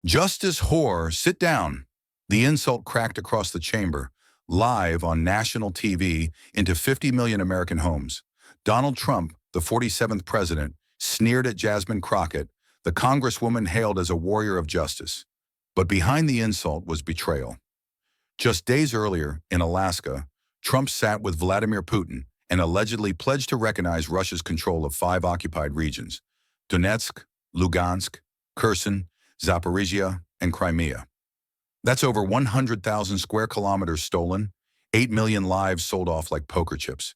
Justice whore, sit down. The insult cracked across the chamber, live on national TV into 50 million American homes. Donald Trump, the 47th president, sneered at Jasmine Crockett, the congresswoman hailed as a warrior of justice. But behind the insult was betrayal. Just days earlier, in Alaska, Trump sat with Vladimir Putin and allegedly pledged to recognize Russia's control of 5 occupied regions: Donetsk, Lugansk, Kherson, Zaporizhia, and Crimea. That's over 100,000 square kilometers stolen, 8 million lives sold off like poker chips.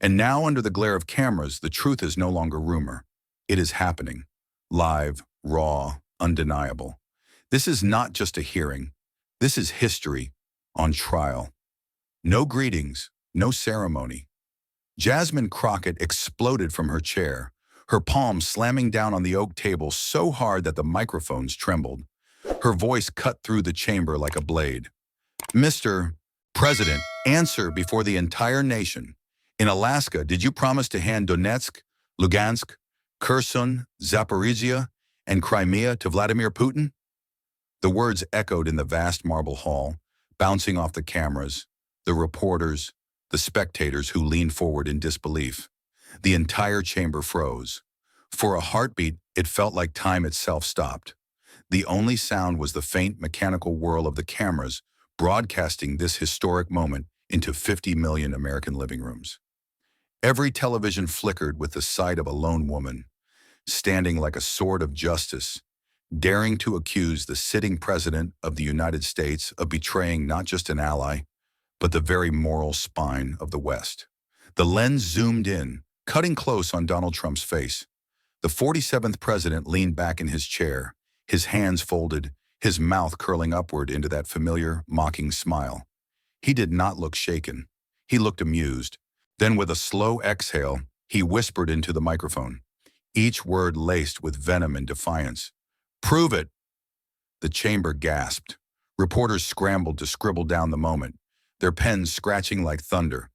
And now, under the glare of cameras, the truth is no longer rumor. It is happening. Live, raw, undeniable. This is not just a hearing. This is history on trial. No greetings, no ceremony. Jasmine Crockett exploded from her chair, her palms slamming down on the oak table so hard that the microphones trembled. Her voice cut through the chamber like a blade. Mr. President, answer before the entire nation. In Alaska, did you promise to hand Donetsk, Lugansk, Kherson, Zaporizhia, and Crimea to Vladimir Putin? The words echoed in the vast marble hall, bouncing off the cameras, the reporters, the spectators who leaned forward in disbelief. The entire chamber froze. For a heartbeat, it felt like time itself stopped. The only sound was the faint mechanical whirl of the cameras broadcasting this historic moment into 50 million American living rooms. Every television flickered with the sight of a lone woman, standing like a sword of justice, daring to accuse the sitting president of the United States of betraying not just an ally, but the very moral spine of the West. The lens zoomed in, cutting close on Donald Trump's face. The 47th president leaned back in his chair, his hands folded, his mouth curling upward into that familiar, mocking smile. He did not look shaken. He looked amused. Then, with a slow exhale, he whispered into the microphone, each word laced with venom and defiance. "Prove it!" The chamber gasped. Reporters scrambled to scribble down the moment, their pens scratching like thunder.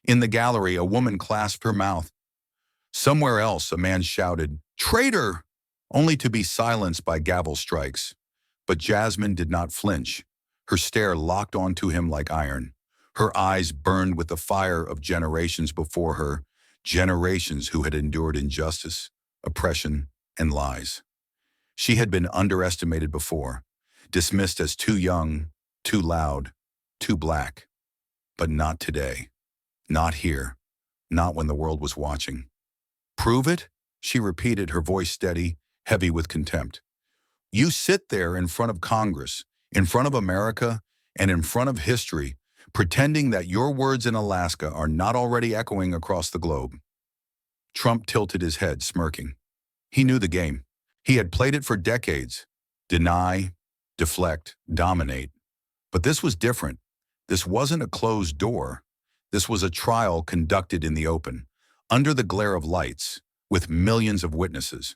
In the gallery, a woman clasped her mouth. Somewhere else, a man shouted, "Traitor!" only to be silenced by gavel strikes. But Jasmine did not flinch. Her stare locked onto him like iron. Her eyes burned with the fire of generations before her, generations who had endured injustice, oppression, and lies. She had been underestimated before, dismissed as too young, too loud, too black. But not today. Not here. Not when the world was watching. "Prove it?" she repeated, her voice steady, heavy with contempt. "You sit there in front of Congress, in front of America, and in front of history, pretending that your words in Alaska are not already echoing across the globe." Trump tilted his head, smirking. He knew the game. He had played it for decades. Deny, deflect, dominate. But this was different. This wasn't a closed door. This was a trial conducted in the open, under the glare of lights, with millions of witnesses.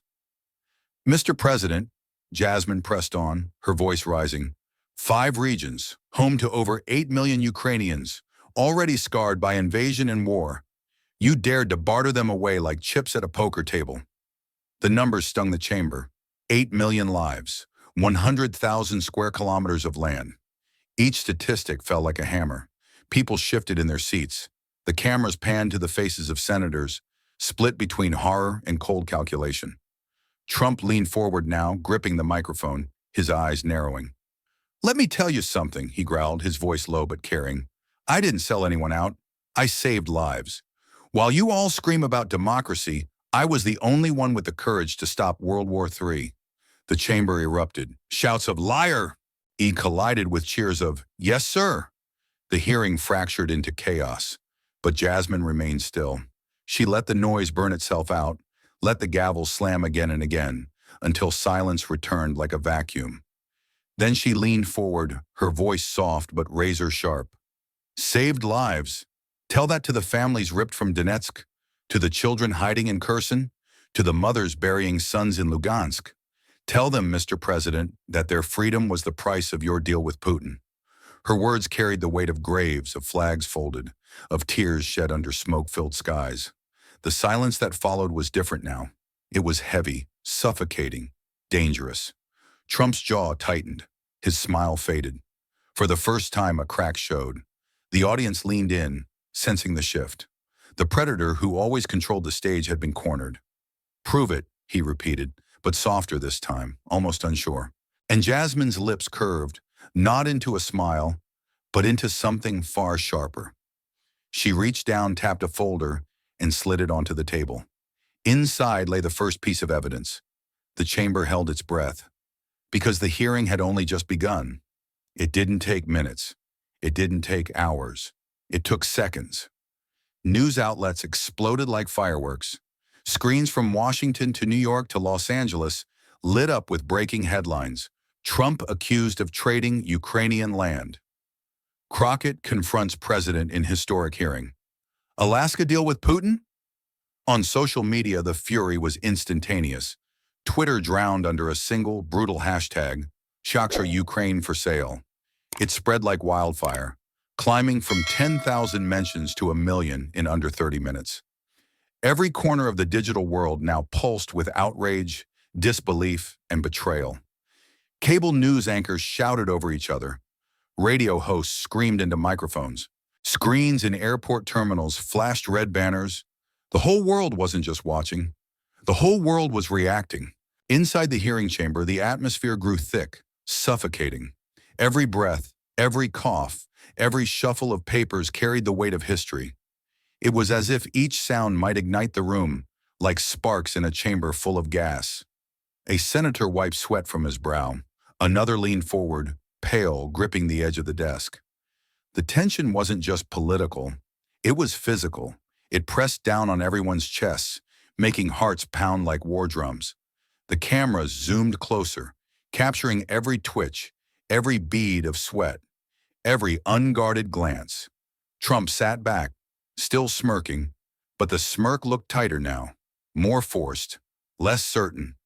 "Mr. President," Jasmine pressed on, her voice rising, "5 regions, home to over 8 million Ukrainians, already scarred by invasion and war. You dared to barter them away like chips at a poker table." The numbers stung the chamber. 8 million lives, 100,000 square kilometers of land. Each statistic fell like a hammer. People shifted in their seats. The cameras panned to the faces of senators, split between horror and cold calculation. Trump leaned forward now, gripping the microphone, his eyes narrowing. "Let me tell you something," he growled, his voice low but caring. "I didn't sell anyone out. I saved lives. While you all scream about democracy, I was the only one with the courage to stop World War III. The chamber erupted. Shouts of "Liar!" collided with cheers of "Yes, sir." The hearing fractured into chaos, but Jasmine remained still. She let the noise burn itself out, let the gavel slam again and again, until silence returned like a vacuum. Then she leaned forward, her voice soft but razor sharp. "Saved lives. Tell that to the families ripped from Donetsk, to the children hiding in Kherson, to the mothers burying sons in Lugansk. Tell them, Mr. President, that their freedom was the price of your deal with Putin." Her words carried the weight of graves, of flags folded, of tears shed under smoke-filled skies. The silence that followed was different now. It was heavy, suffocating, dangerous. Trump's jaw tightened. His smile faded. For the first time, a crack showed. The audience leaned in, sensing the shift. The predator who always controlled the stage had been cornered. "Prove it," he repeated, but softer this time, almost unsure. And Jasmine's lips curved, not into a smile, but into something far sharper. She reached down, tapped a folder, and slid it onto the table. Inside lay the first piece of evidence. The chamber held its breath, because the hearing had only just begun. It didn't take minutes. It didn't take hours. It took seconds. News outlets exploded like fireworks. Screens from Washington to New York to Los Angeles lit up with breaking headlines. Trump accused of trading Ukrainian land. Crockett confronts president in historic hearing. Alaska deal with Putin? On social media, the fury was instantaneous. Twitter drowned under a single, brutal hashtag, "Shocks are Ukraine for sale." It spread like wildfire, climbing from 10,000 mentions to 1 million in under 30 minutes. Every corner of the digital world now pulsed with outrage, disbelief, and betrayal. Cable news anchors shouted over each other. Radio hosts screamed into microphones. Screens in airport terminals flashed red banners. The whole world wasn't just watching. The whole world was reacting. Inside the hearing chamber, the atmosphere grew thick, suffocating. Every breath, every cough, every shuffle of papers carried the weight of history. It was as if each sound might ignite the room, like sparks in a chamber full of gas. A senator wiped sweat from his brow. Another leaned forward, pale, gripping the edge of the desk. The tension wasn't just political. It was physical. It pressed down on everyone's chests, making hearts pound like war drums. The cameras zoomed closer, capturing every twitch, every bead of sweat, every unguarded glance. Trump sat back, still smirking, but the smirk looked tighter now, more forced, less certain.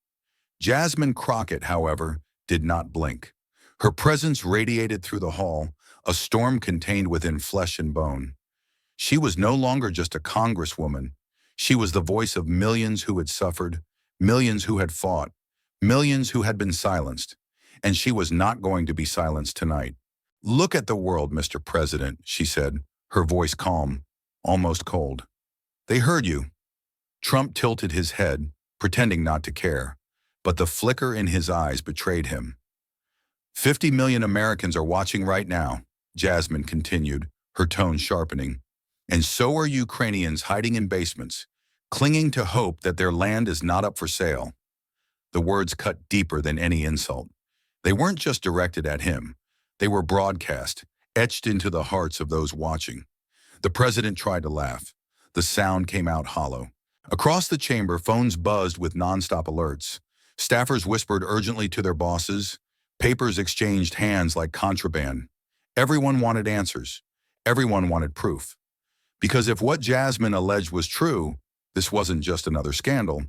Jasmine Crockett, however, did not blink. Her presence radiated through the hall, a storm contained within flesh and bone. She was no longer just a congresswoman. She was the voice of millions who had suffered, millions who had fought, millions who had been silenced. And she was not going to be silenced tonight. "Look at the world, Mr. President," she said, her voice calm, almost cold. "They heard you." Trump tilted his head, pretending not to care, but the flicker in his eyes betrayed him. 50 million Americans are watching right now, Jasmine continued, her tone sharpening. And so are Ukrainians hiding in basements, clinging to hope that their land is not up for sale. The words cut deeper than any insult. They weren't just directed at him. They were broadcast, etched into the hearts of those watching. The president tried to laugh. The sound came out hollow. Across the chamber, phones buzzed with nonstop alerts. Staffers whispered urgently to their bosses. Papers exchanged hands like contraband. Everyone wanted answers. Everyone wanted proof. Because if what Jasmine alleged was true, this wasn't just another scandal.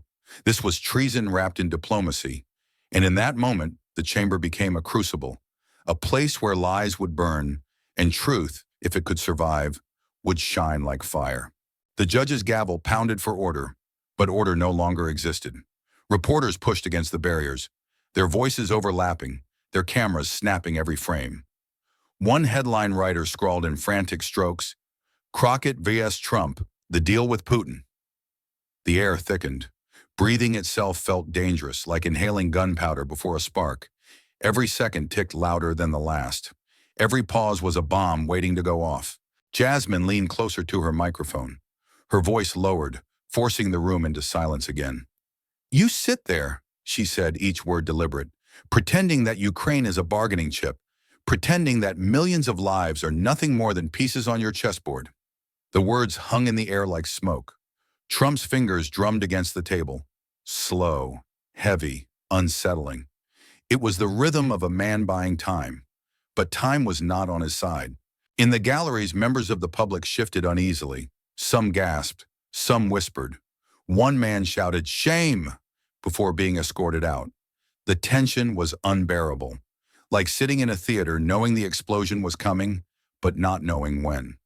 This was treason wrapped in diplomacy. And in that moment, the chamber became a crucible, a place where lies would burn, and truth, if it could survive, would shine like fire. The judge's gavel pounded for order, but order no longer existed. Reporters pushed against the barriers, their voices overlapping, their cameras snapping every frame. One headline writer scrawled in frantic strokes, "Crockett vs. Trump, the deal with Putin." The air thickened. Breathing itself felt dangerous, like inhaling gunpowder before a spark. Every second ticked louder than the last. Every pause was a bomb waiting to go off. Jasmine leaned closer to her microphone. Her voice lowered, forcing the room into silence again. "You sit there," she said, each word deliberate, "pretending that Ukraine is a bargaining chip, pretending that millions of lives are nothing more than pieces on your chessboard." The words hung in the air like smoke. Trump's fingers drummed against the table. Slow, heavy, unsettling. It was the rhythm of a man buying time. But time was not on his side. In the galleries, members of the public shifted uneasily. Some gasped, some whispered. One man shouted, "Shame!" before being escorted out. The tension was unbearable, like sitting in a theater knowing the explosion was coming, but not knowing when.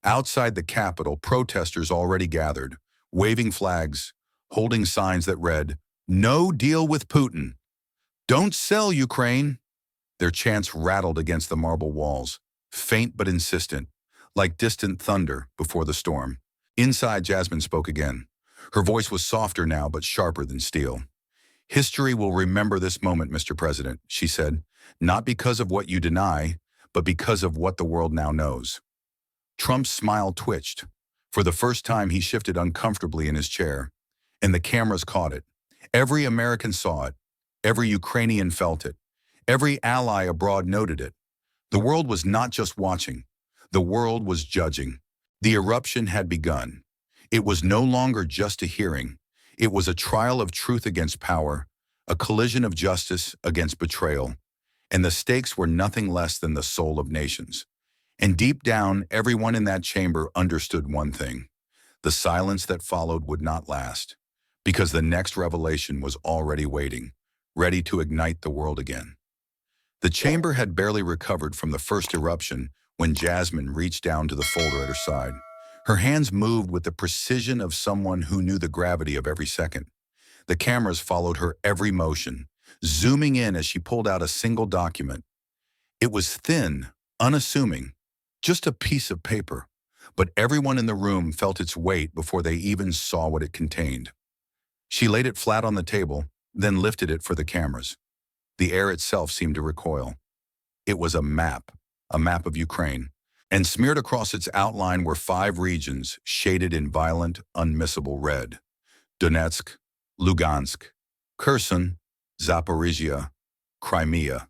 Outside the Capitol, protesters already gathered, waving flags, holding signs that read, "No deal with Putin." Don't sell Ukraine! Their chants rattled against the marble walls, faint but insistent, like distant thunder before the storm. Inside, Jasmine spoke again. Her voice was softer now, but sharper than steel. History will remember this moment, Mr. President, she said, not because of what you deny, but because of what the world now knows. Trump's smile twitched. For the first time, he shifted uncomfortably in his chair, and the cameras caught it. Every American saw it. Every Ukrainian felt it. Every ally abroad noted it. The world was not just watching. The world was judging. The eruption had begun. It was no longer just a hearing. It was a trial of truth against power, a collision of justice against betrayal, and the stakes were nothing less than the soul of nations. And deep down, everyone in that chamber understood one thing. The silence that followed would not last, because the next revelation was already waiting, ready to ignite the world again. The chamber had barely recovered from the first eruption when Jasmine reached down to the folder at her side. Her hands moved with the precision of someone who knew the gravity of every second. The cameras followed her every motion, zooming in as she pulled out a single document. It was thin, unassuming, just a piece of paper, but everyone in the room felt its weight before they even saw what it contained. She laid it flat on the table, then lifted it for the cameras. The air itself seemed to recoil. It was a map of Ukraine, and smeared across its outline were 5 regions shaded in violent, unmissable red: Donetsk, Lugansk, Kherson, Zaporizhia, Crimea.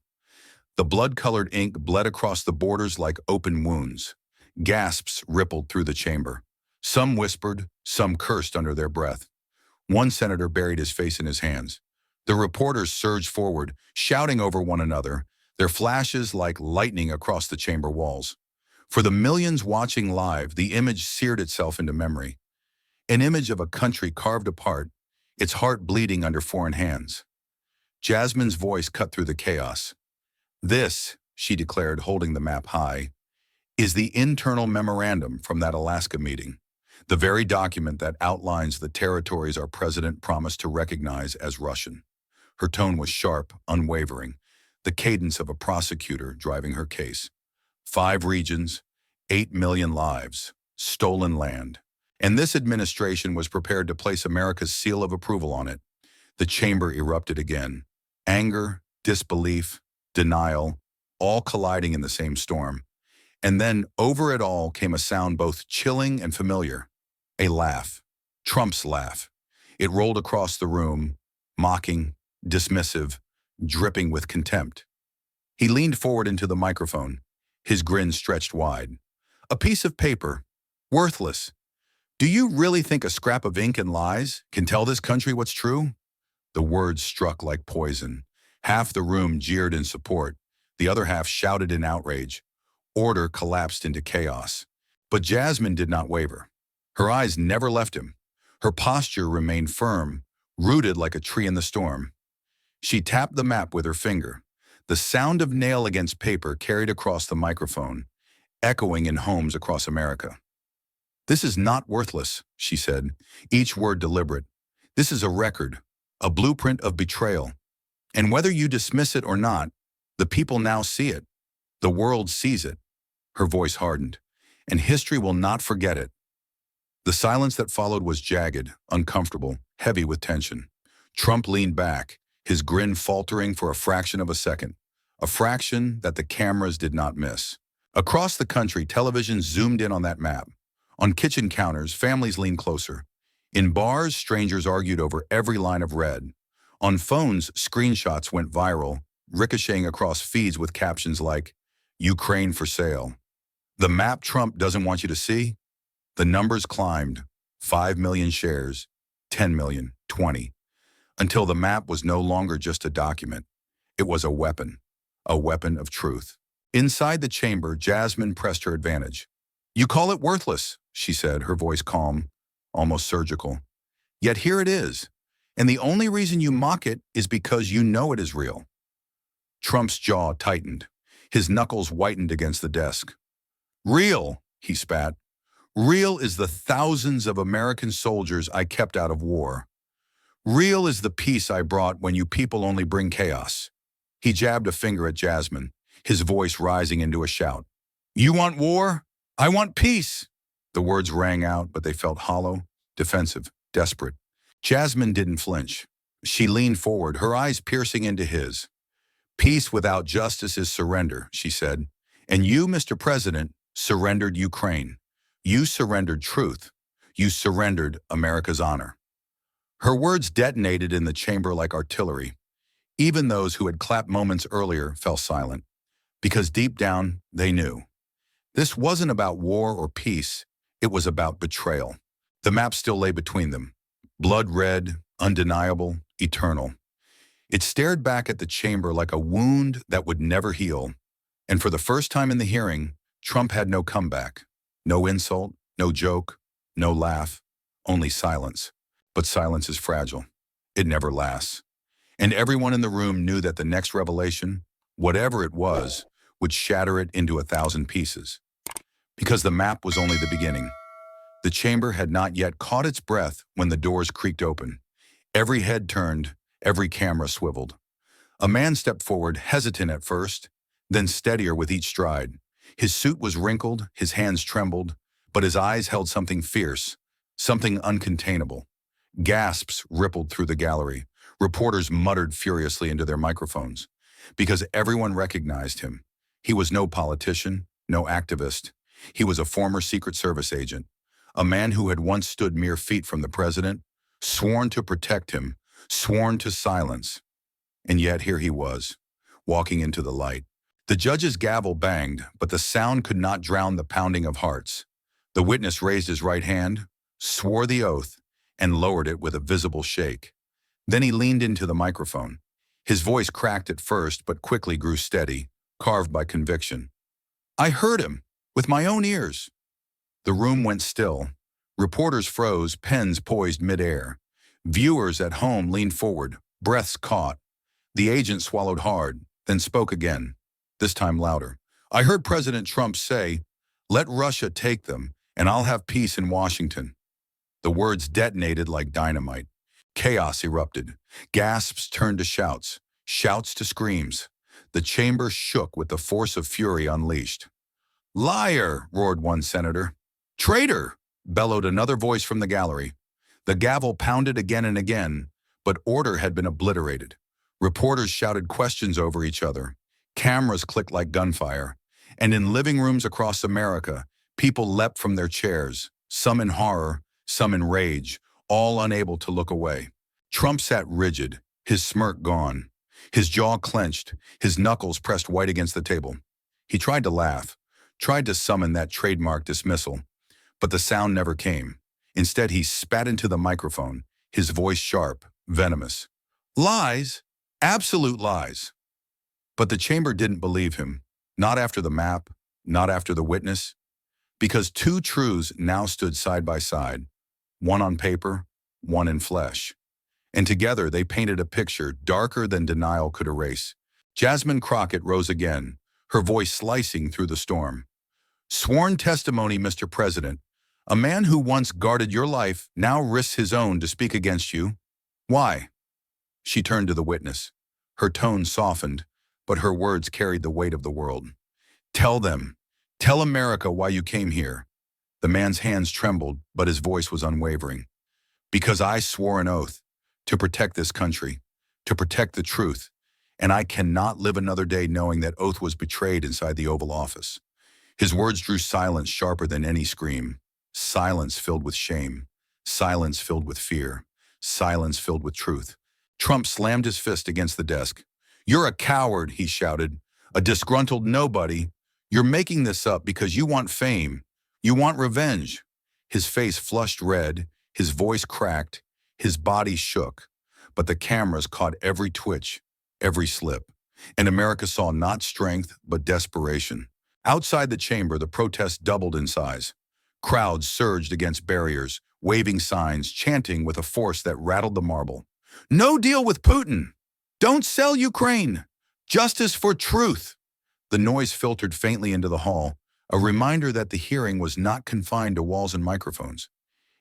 The blood-colored ink bled across the borders like open wounds. Gasps rippled through the chamber. Some whispered, some cursed under their breath. One senator buried his face in his hands. The reporters surged forward, shouting over one another, their flashes like lightning across the chamber walls. For the millions watching live, the image seared itself into memory. An image of a country carved apart, its heart bleeding under foreign hands. Jasmine's voice cut through the chaos. "This," she declared, holding the map high, "is the internal memorandum from that Alaska meeting, the very document that outlines the territories our president promised to recognize as Russian." Her tone was sharp, unwavering, the cadence of a prosecutor driving her case. 5 regions, 8 million lives, stolen land. And this administration was prepared to place America's seal of approval on it. The chamber erupted again. Anger, disbelief, denial, all colliding in the same storm. And then over it all came a sound both chilling and familiar. A laugh. Trump's laugh. It rolled across the room, mocking, dismissive, dripping with contempt. He leaned forward into the microphone, his grin stretched wide. "A piece of paper. Worthless. Do you really think a scrap of ink and lies can tell this country what's true?" The words struck like poison. Half the room jeered in support. The other half shouted in outrage. Order collapsed into chaos. But Jasmine did not waver. Her eyes never left him. Her posture remained firm, rooted like a tree in the storm. She tapped the map with her finger. The sound of nail against paper carried across the microphone, echoing in homes across America. "This is not worthless," she said, each word deliberate. "This is a record, a blueprint of betrayal. And whether you dismiss it or not, the people now see it. The world sees it." Her voice hardened. "And history will not forget it." The silence that followed was jagged, uncomfortable, heavy with tension. Trump leaned back, his grin faltering for a fraction of a second, a fraction that the cameras did not miss. Across the country, television zoomed in on that map. On kitchen counters, families leaned closer. In bars, strangers argued over every line of red. On phones, screenshots went viral, ricocheting across feeds with captions like, "Ukraine for sale." The map Trump doesn't want you to see? The numbers climbed. 5 million shares, 10 million, 20. Until the map was no longer just a document. It was a weapon of truth. Inside the chamber, Jasmine pressed her advantage. "You call it worthless," she said, her voice calm, almost surgical. "Yet here it is. And the only reason you mock it is because you know it is real." Trump's jaw tightened. His knuckles whitened against the desk. "Real," he spat. "Real is the thousands of American soldiers I kept out of war. Real is the peace I brought when you people only bring chaos. He jabbed a finger at Jasmine, his voice rising into a shout. You want war? I want peace. The words rang out, but they felt hollow, defensive, desperate. Jasmine didn't flinch. She leaned forward, her eyes piercing into his. Peace without justice is surrender, she said. And you, Mr. President, surrendered Ukraine. You surrendered truth. You surrendered America's honor. Her words detonated in the chamber like artillery. Even those who had clapped moments earlier fell silent, because deep down, they knew. This wasn't about war or peace, it was about betrayal. The map still lay between them, blood red, undeniable, eternal. It stared back at the chamber like a wound that would never heal. And for the first time in the hearing, Trump had no comeback. No insult, no joke, no laugh, only silence. But silence is fragile. It never lasts. And everyone in the room knew that the next revelation, whatever it was, would shatter it into 1,000 pieces. Because the map was only the beginning. The chamber had not yet caught its breath when the doors creaked open. Every head turned, every camera swiveled. A man stepped forward, hesitant at first, then steadier with each stride. His suit was wrinkled, his hands trembled, but his eyes held something fierce, something uncontainable. Gasps rippled through the gallery. Reporters muttered furiously into their microphones. Because everyone recognized him. He was no politician, no activist. He was a former Secret Service agent, a man who had once stood mere feet from the president, sworn to protect him, sworn to silence. And yet here he was, walking into the light. The judge's gavel banged, but the sound could not drown the pounding of hearts. The witness raised his right hand, swore the oath, and lowered it with a visible shake. Then he leaned into the microphone. His voice cracked at first, but quickly grew steady, carved by conviction. I heard him, with my own ears. The room went still. Reporters froze, pens poised midair. Viewers at home leaned forward, breaths caught. The agent swallowed hard, then spoke again, this time louder. I heard President Trump say, let Russia take them, and I'll have peace in Washington. The words detonated like dynamite. Chaos erupted. Gasps turned to shouts, shouts to screams. The chamber shook with the force of fury unleashed. Liar, roared one senator. Traitor, bellowed another voice from the gallery. The gavel pounded again and again, but order had been obliterated. Reporters shouted questions over each other. Cameras clicked like gunfire. And in living rooms across America, people leapt from their chairs, some in horror, some in rage, all unable to look away. Trump sat rigid, his smirk gone, his jaw clenched, his knuckles pressed white against the table. He tried to laugh, tried to summon that trademark dismissal, but the sound never came. Instead, he spat into the microphone, his voice sharp, venomous. Lies, absolute lies. But the chamber didn't believe him, not after the map, not after the witness, because two truths now stood side by side, one on paper, one in flesh. And together they painted a picture darker than denial could erase. Jasmine Crockett rose again, her voice slicing through the storm. Sworn testimony, Mr. President. A man who once guarded your life now risks his own to speak against you. Why? She turned to the witness. Her tone softened, but her words carried the weight of the world. Tell them. Tell America why you came here. The man's hands trembled, but his voice was unwavering. Because I swore an oath to protect this country, to protect the truth, and I cannot live another day knowing that oath was betrayed inside the Oval Office. His words drew silence sharper than any scream. Silence filled with shame. Silence filled with fear. Silence filled with truth. Trump slammed his fist against the desk. You're a coward, he shouted. A disgruntled nobody. You're making this up because you want fame. You want revenge. His face flushed red. His voice cracked. His body shook. But the cameras caught every twitch, every slip. And America saw not strength, but desperation. Outside the chamber, the protest doubled in size. Crowds surged against barriers, waving signs, chanting with a force that rattled the marble. No deal with Putin! Don't sell Ukraine! Justice for truth! The noise filtered faintly into the hall, a reminder that the hearing was not confined to walls and microphones.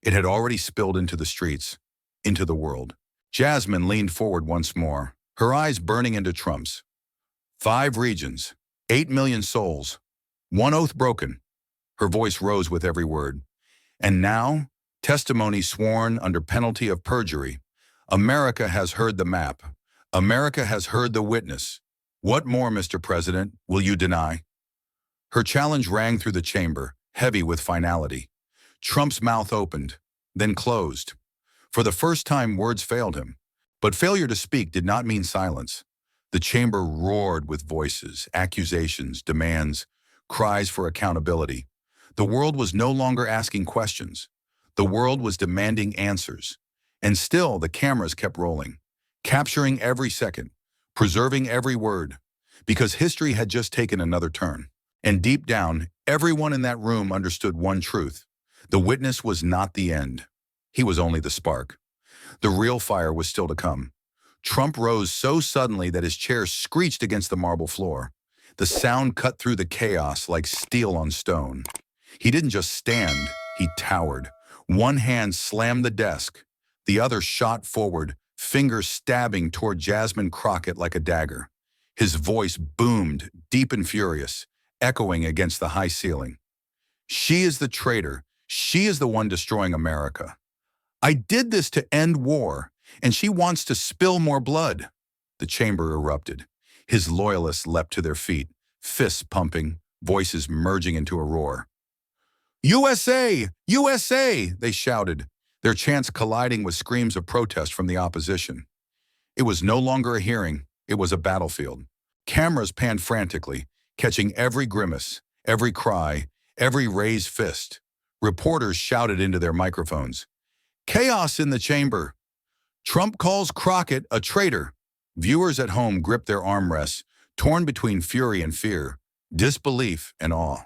It had already spilled into the streets, into the world. Jasmine leaned forward once more, her eyes burning into Trump's. 5 regions, 8 million souls, one oath broken. Her voice rose with every word. And now, testimony sworn under penalty of perjury. America has heard the map. America has heard the witness. What more, Mr. President, will you deny? Her challenge rang through the chamber, heavy with finality. Trump's mouth opened, then closed. For the first time, words failed him. But failure to speak did not mean silence. The chamber roared with voices, accusations, demands, cries for accountability. The world was no longer asking questions. The world was demanding answers. And still, the cameras kept rolling, capturing every second, preserving every word, because history had just taken another turn. And deep down, everyone in that room understood one truth. The witness was not the end. He was only the spark. The real fire was still to come. Trump rose so suddenly that his chair screeched against the marble floor. The sound cut through the chaos like steel on stone. He didn't just stand, he towered. One hand slammed the desk. The other shot forward, fingers stabbing toward Jasmine Crockett like a dagger. His voice boomed, deep and furious, echoing against the high ceiling. She is the traitor. She is the one destroying America. I did this to end war, and she wants to spill more blood. The chamber erupted. His loyalists leapt to their feet, fists pumping, voices merging into a roar. USA! USA! They shouted, their chants colliding with screams of protest from the opposition. It was no longer a hearing, it was a battlefield. Cameras panned frantically, catching every grimace, every cry, every raised fist. Reporters shouted into their microphones. Chaos in the chamber. Trump calls Crockett a traitor. Viewers at home gripped their armrests, torn between fury and fear, disbelief and awe.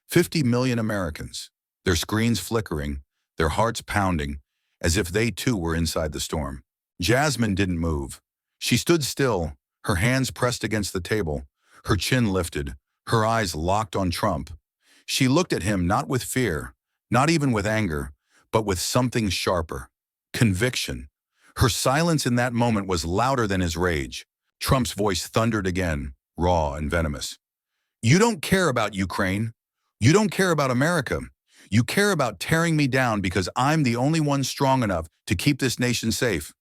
50 million Americans, their screens flickering, their hearts pounding, as if they too were inside the storm. Jasmine didn't move. She stood still, her hands pressed against the table, her chin lifted, her eyes locked on Trump. She looked at him not with fear, not even with anger, but with something sharper, conviction. Her silence in that moment was louder than his rage. Trump's voice thundered again, raw and venomous. You don't care about Ukraine. You don't care about America. You care about tearing me down because I'm the only one strong enough to keep this nation safe.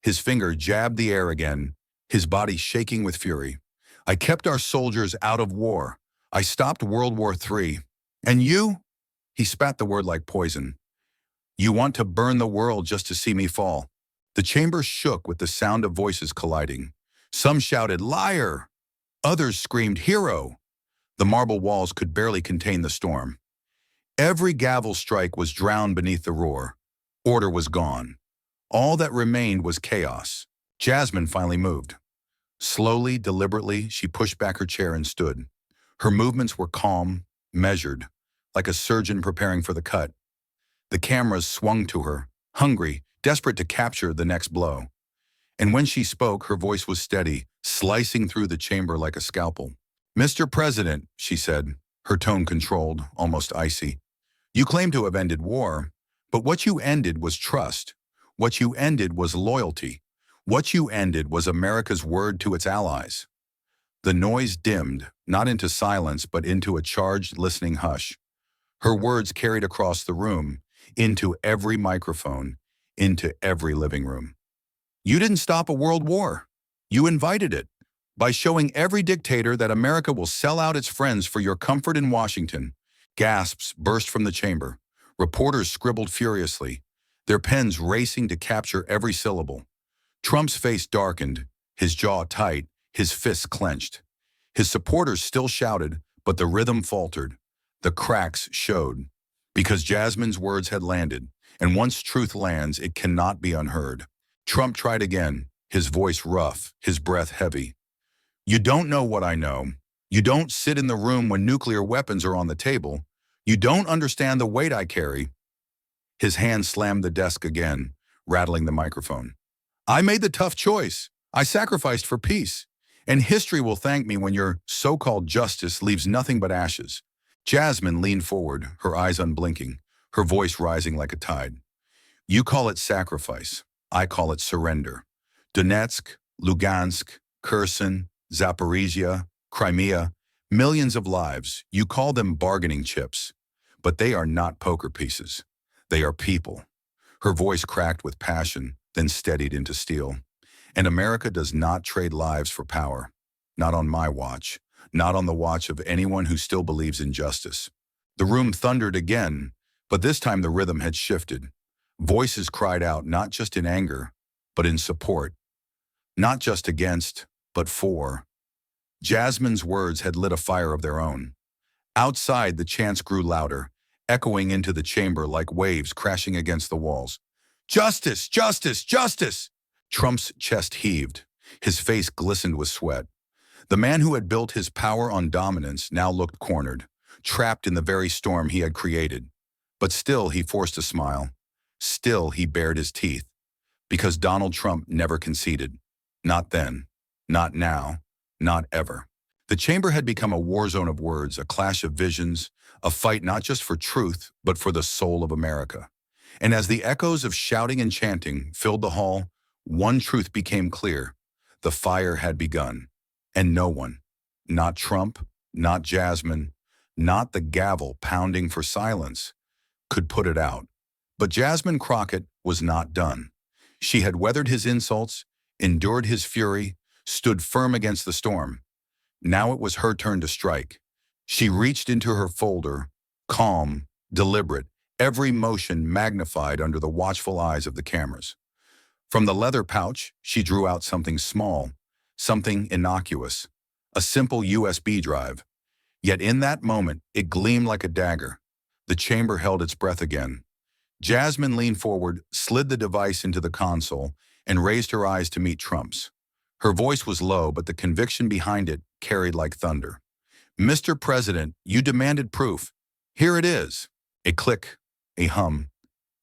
His finger jabbed the air again, his body shaking with fury. I kept our soldiers out of war. I stopped World War III. And you? He spat the word like poison. You want to burn the world just to see me fall. The chamber shook with the sound of voices colliding. Some shouted, liar! Others screamed, hero! The marble walls could barely contain the storm. Every gavel strike was drowned beneath the roar. Order was gone. All that remained was chaos. Jasmine finally moved. Slowly, deliberately, she pushed back her chair and stood. Her movements were calm, measured, like a surgeon preparing for the cut. The cameras swung to her, hungry, desperate to capture the next blow. And when she spoke, her voice was steady, slicing through the chamber like a scalpel. Mr. President, she said, her tone controlled, almost icy. You claim to have ended war, but what you ended was trust. What you ended was loyalty. What you ended was America's word to its allies. The noise dimmed, not into silence, but into a charged, listening hush. Her words carried across the room, into every microphone, into every living room. You didn't stop a world war. You invited it. By showing every dictator that America will sell out its friends for your comfort in Washington. Gasps burst from the chamber. Reporters scribbled furiously, their pens racing to capture every syllable. Trump's face darkened, his jaw tight, his fists clenched. His supporters still shouted, but the rhythm faltered. The cracks showed. Because Jasmine's words had landed, and once truth lands, it cannot be unheard. Trump tried again, his voice rough, his breath heavy. You don't know what I know. You don't sit in the room when nuclear weapons are on the table. You don't understand the weight I carry. His hand slammed the desk again, rattling the microphone. I made the tough choice. I sacrificed for peace. And history will thank me when your so-called justice leaves nothing but ashes. Jasmine leaned forward, her eyes unblinking, her voice rising like a tide. You call it sacrifice. I call it surrender. Donetsk, Lugansk, Kherson, Zaporizhia, Crimea, millions of lives. You call them bargaining chips. But they are not poker pieces. They are people. Her voice cracked with passion, then steadied into steel. And America does not trade lives for power. Not on my watch. Not on the watch of anyone who still believes in justice. The room thundered again, but this time the rhythm had shifted. Voices cried out not just in anger, but in support. Not just against, but for. Jasmine's words had lit a fire of their own. Outside, the chants grew louder, echoing into the chamber like waves crashing against the walls. Justice! Justice! Justice! Trump's chest heaved. His face glistened with sweat. The man who had built his power on dominance now looked cornered, trapped in the very storm he had created. But still he forced a smile. Still he bared his teeth. Because Donald Trump never conceded. Not then. Not now. Not ever. The chamber had become a war zone of words, a clash of visions, a fight not just for truth, but for the soul of America. And as the echoes of shouting and chanting filled the hall, one truth became clear. The fire had begun. And no one, not Trump, not Jasmine, not the gavel pounding for silence, could put it out. But Jasmine Crockett was not done. She had weathered his insults, endured his fury, stood firm against the storm. Now it was her turn to strike. She reached into her folder, calm, deliberate, every motion magnified under the watchful eyes of the cameras. From the leather pouch, she drew out something small, something innocuous, a simple USB drive. Yet in that moment, it gleamed like a dagger. The chamber held its breath again. Jasmine leaned forward, slid the device into the console, and raised her eyes to meet Trump's. Her voice was low, but the conviction behind it carried like thunder. Mr. President, you demanded proof. Here it is. A click, a hum,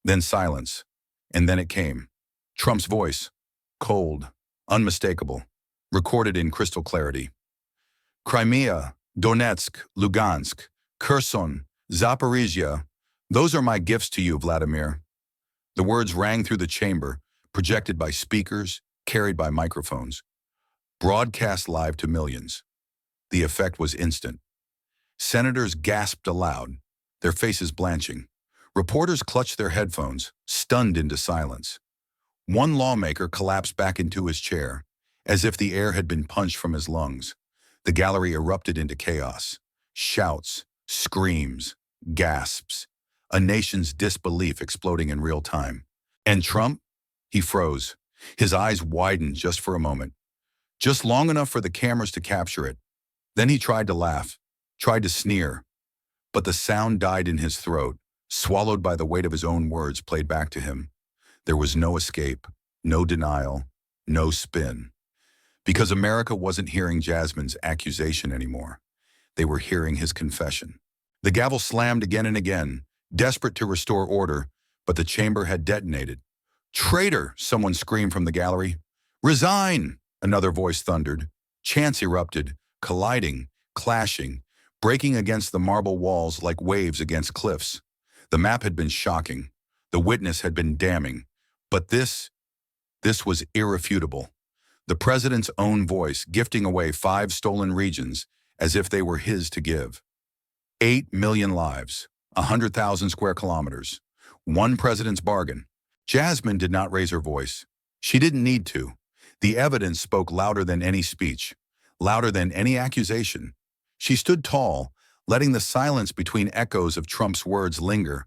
then silence. And then it came. Trump's voice, cold, unmistakable, recorded in crystal clarity. Crimea, Donetsk, Lugansk, Kherson, Zaporizhia, those are my gifts to you, Vladimir. The words rang through the chamber, projected by speakers, carried by microphones, broadcast live to millions. The effect was instant. Senators gasped aloud, their faces blanching. Reporters clutched their headphones, stunned into silence. One lawmaker collapsed back into his chair, as if the air had been punched from his lungs. The gallery erupted into chaos. Shouts, screams, gasps. A nation's disbelief exploding in real time. And Trump? He froze. His eyes widened just for a moment. Just long enough for the cameras to capture it. Then he tried to laugh, tried to sneer. But the sound died in his throat, swallowed by the weight of his own words played back to him. There was no escape, no denial, no spin. Because America wasn't hearing Jasmine's accusation anymore. They were hearing his confession. The gavel slammed again and again, desperate to restore order, but the chamber had detonated. Traitor, someone screamed from the gallery. Resign, another voice thundered. Chants erupted, colliding, clashing, breaking against the marble walls like waves against cliffs. The map had been shocking. The witness had been damning. But this was irrefutable. The president's own voice gifting away 5 stolen regions as if they were his to give. 8 million lives, 100,000 square kilometers. One president's bargain. Jasmine did not raise her voice. She didn't need to. The evidence spoke louder than any speech, louder than any accusation. She stood tall, letting the silence between echoes of Trump's words linger,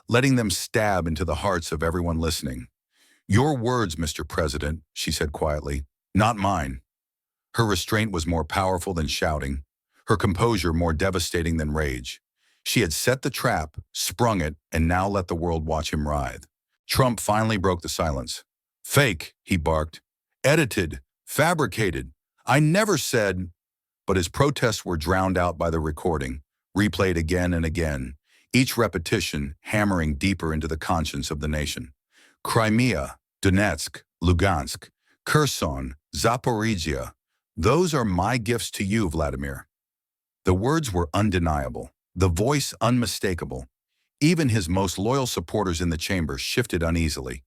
letting them stab into the hearts of everyone listening. Your words, Mr. President, she said quietly, not mine. Her restraint was more powerful than shouting, her composure more devastating than rage. She had set the trap, sprung it, and now let the world watch him writhe. Trump finally broke the silence. Fake, he barked. Edited, fabricated. I never said. But his protests were drowned out by the recording, replayed again and again, each repetition hammering deeper into the conscience of the nation. Crimea, Donetsk, Lugansk, Kherson, Zaporizhia. Those are my gifts to you, Vladimir. The words were undeniable, the voice unmistakable. Even his most loyal supporters in the chamber shifted uneasily.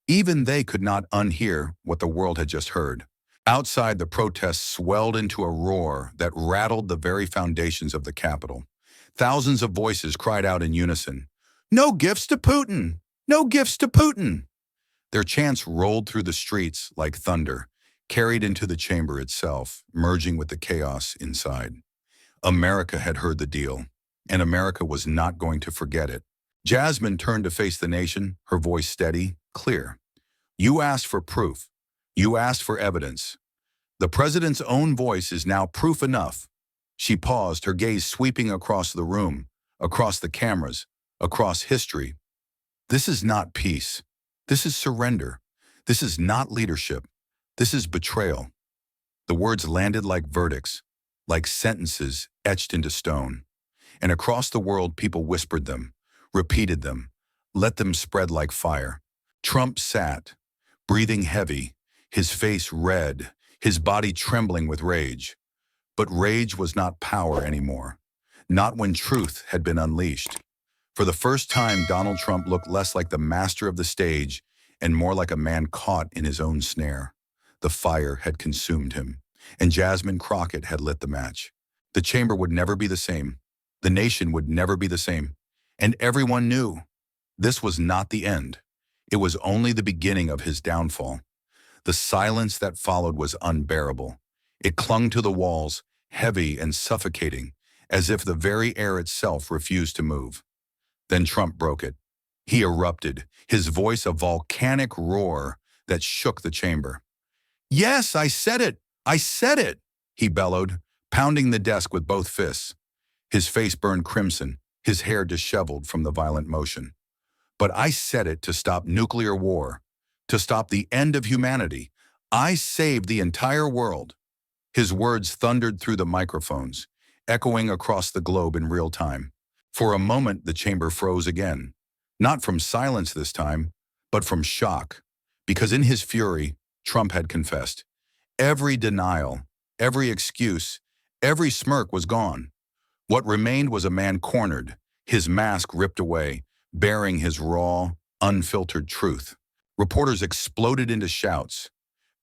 Even they could not unhear what the world had just heard. Outside, the protests swelled into a roar that rattled the very foundations of the Capitol. Thousands of voices cried out in unison, "No gifts to Putin! No gifts to Putin!" Their chants rolled through the streets like thunder, carried into the chamber itself, merging with the chaos inside. America had heard the deal, and America was not going to forget it. Jasmine turned to face the nation, her voice steady, clear. "You asked for proof. You asked for evidence. The president's own voice is now proof enough." She paused, her gaze sweeping across the room, across the cameras, across history. "This is not peace. This is surrender. This is not leadership. This is betrayal." The words landed like verdicts, like sentences etched into stone. And across the world, people whispered them, repeated them, let them spread like fire. Trump sat, breathing heavy, his face red, his body trembling with rage. But rage was not power anymore, not when truth had been unleashed. For the first time, Donald Trump looked less like the master of the stage and more like a man caught in his own snare. The fire had consumed him, and Jasmine Crockett had lit the match. The chamber would never be the same. The nation would never be the same. And everyone knew this was not the end. It was only the beginning of his downfall. The silence that followed was unbearable. It clung to the walls, heavy and suffocating, as if the very air itself refused to move. Then Trump broke it. He erupted, his voice a volcanic roar that shook the chamber. "Yes, I said it! I said it!" he bellowed, pounding the desk with both fists. His face burned crimson, his hair disheveled from the violent motion. "But I said it to stop nuclear war, to stop the end of humanity. I saved the entire world." His words thundered through the microphones, echoing across the globe in real time. For a moment, the chamber froze again. Not from silence this time, but from shock. Because in his fury, Trump had confessed. Every denial, every excuse, every smirk was gone. What remained was a man cornered, his mask ripped away, bearing his raw, unfiltered truth. Reporters exploded into shouts.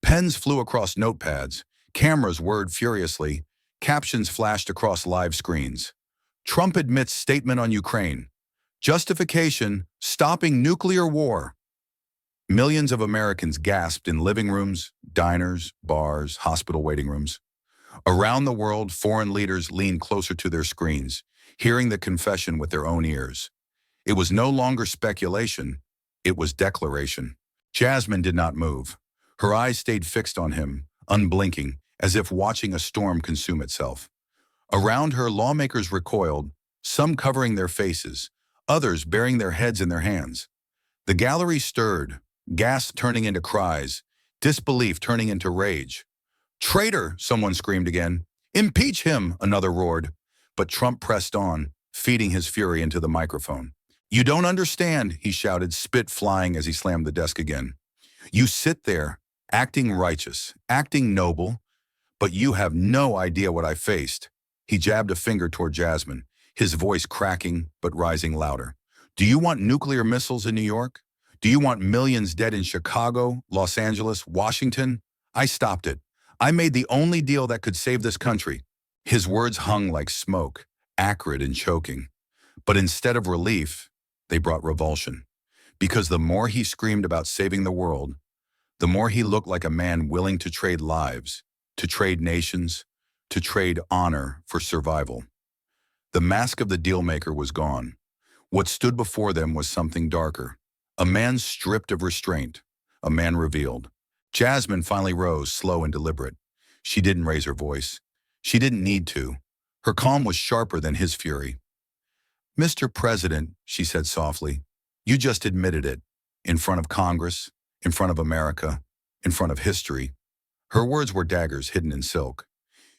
Pens flew across notepads. Cameras whirred furiously. Captions flashed across live screens. "Trump admits statement on Ukraine. Justification, stopping nuclear war." Millions of Americans gasped in living rooms, diners, bars, hospital waiting rooms. Around the world, foreign leaders leaned closer to their screens, hearing the confession with their own ears. It was no longer speculation, it was declaration. Jasmine did not move. Her eyes stayed fixed on him, unblinking, as if watching a storm consume itself. Around her, lawmakers recoiled, some covering their faces, others burying their heads in their hands. The gallery stirred, gasps turning into cries, disbelief turning into rage. "Traitor!" someone screamed again. "Impeach him!" another roared. But Trump pressed on, feeding his fury into the microphone. "You don't understand," he shouted, spit flying as he slammed the desk again. "You sit there, acting righteous, acting noble, but you have no idea what I faced." He jabbed a finger toward Jasmine, his voice cracking but rising louder. "Do you want nuclear missiles in New York? Do you want millions dead in Chicago, Los Angeles, Washington? I stopped it. I made the only deal that could save this country." His words hung like smoke, acrid and choking. But instead of relief, they brought revulsion. Because the more he screamed about saving the world, the more he looked like a man willing to trade lives, to trade nations, to trade honor for survival. The mask of the dealmaker was gone. What stood before them was something darker. A man stripped of restraint, a man revealed. Jasmine finally rose, slow and deliberate. She didn't raise her voice. She didn't need to. Her calm was sharper than his fury. "Mr. President," she said softly, "you just admitted it. In front of Congress, in front of America, in front of history." Her words were daggers hidden in silk.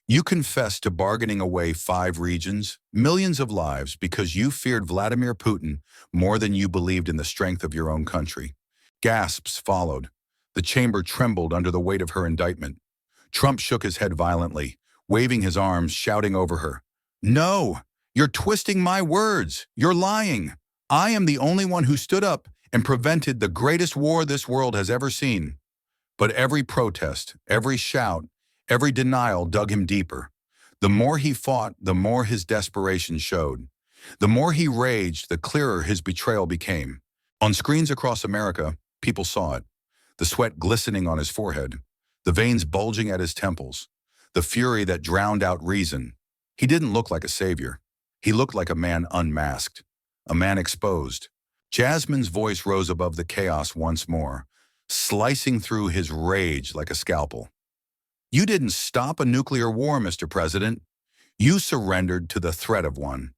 "You confessed to bargaining away 5 regions, millions of lives, because you feared Vladimir Putin more than you believed in the strength of your own country." Gasps followed. The chamber trembled under the weight of her indictment. Trump shook his head violently, waving his arms, shouting over her, "No! You're twisting my words! You're lying! I am the only one who stood up, and prevented the greatest war this world has ever seen. But every protest, every shout, every denial dug him deeper. The more he fought, the more his desperation showed. The more he raged, the clearer his betrayal became. On screens across America, people saw it. The sweat glistening on his forehead, the veins bulging at his temples, the fury that drowned out reason. He didn't look like a savior. He looked like a man unmasked, a man exposed. Jasmine's voice rose above the chaos once more, slicing through his rage like a scalpel. You didn't stop a nuclear war, Mr. President. You surrendered to the threat of one.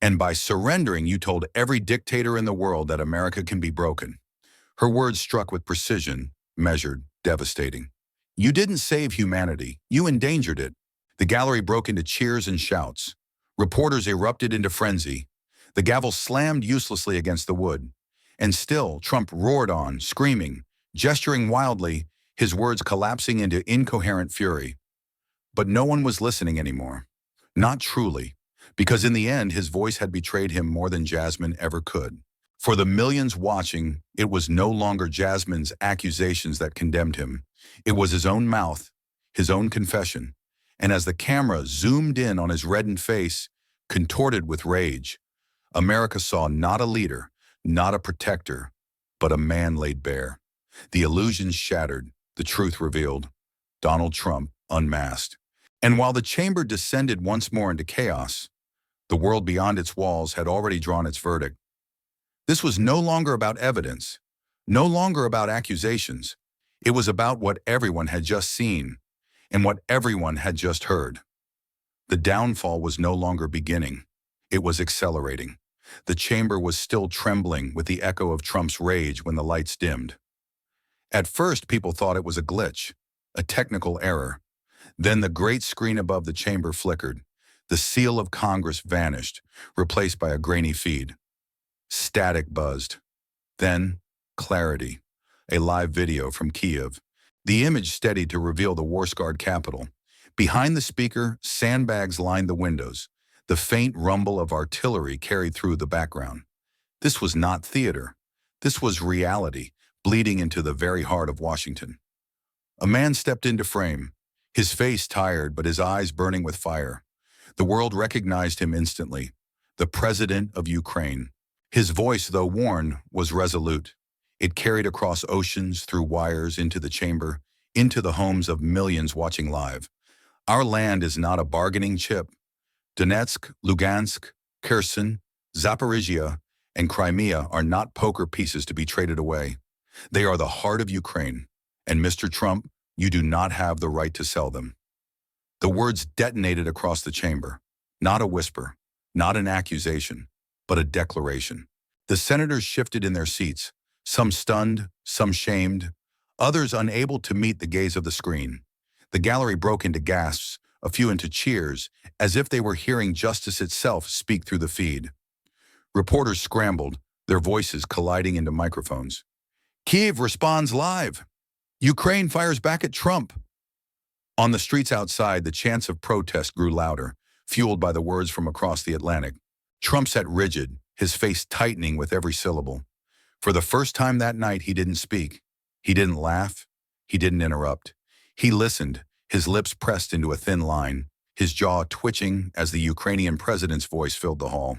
And by surrendering, you told every dictator in the world that America can be broken. Her words struck with precision, measured, devastating. You didn't save humanity. You endangered it. The gallery broke into cheers and shouts. Reporters erupted into frenzy. The gavel slammed uselessly against the wood. And still, Trump roared on, screaming, gesturing wildly, his words collapsing into incoherent fury. But no one was listening anymore. Not truly, because in the end, his voice had betrayed him more than Jasmine ever could. For the millions watching, it was no longer Jasmine's accusations that condemned him. It was his own mouth, his own confession. And as the camera zoomed in on his reddened face, contorted with rage, America saw not a leader, not a protector, but a man laid bare. The illusions shattered, the truth revealed. Donald Trump unmasked. And while the chamber descended once more into chaos, the world beyond its walls had already drawn its verdict. This was no longer about evidence, no longer about accusations. It was about what everyone had just seen and what everyone had just heard. The downfall was no longer beginning. It was accelerating. The chamber was still trembling with the echo of Trump's rage when the lights dimmed. At first, people thought it was a glitch, a technical error. Then the great screen above the chamber flickered. The seal of Congress vanished, replaced by a grainy feed. Static buzzed. Then, clarity. A live video from Kiev. The image steadied to reveal the war-scarred capital. Behind the speaker, sandbags lined the windows. The faint rumble of artillery carried through the background. This was not theater. This was reality, bleeding into the very heart of Washington. A man stepped into frame, his face tired but his eyes burning with fire. The world recognized him instantly. The President of Ukraine. His voice, though worn, was resolute. It carried across oceans, through wires, into the chamber, into the homes of millions watching live. Our land is not a bargaining chip. Donetsk, Lugansk, Kherson, Zaporizhia, and Crimea are not poker pieces to be traded away. They are the heart of Ukraine. And Mr. Trump, you do not have the right to sell them. The words detonated across the chamber. Not a whisper, not an accusation, but a declaration. The senators shifted in their seats, some stunned, some shamed, others unable to meet the gaze of the screen. The gallery broke into gasps, a few into cheers, as if they were hearing justice itself speak through the feed. Reporters scrambled, their voices colliding into microphones. Kiev responds live. Ukraine fires back at Trump. On the streets outside, the chants of protest grew louder, fueled by the words from across the Atlantic. Trump sat rigid, his face tightening with every syllable. For the first time that night, he didn't speak. He didn't laugh. He didn't interrupt. He listened, his lips pressed into a thin line, his jaw twitching as the Ukrainian president's voice filled the hall.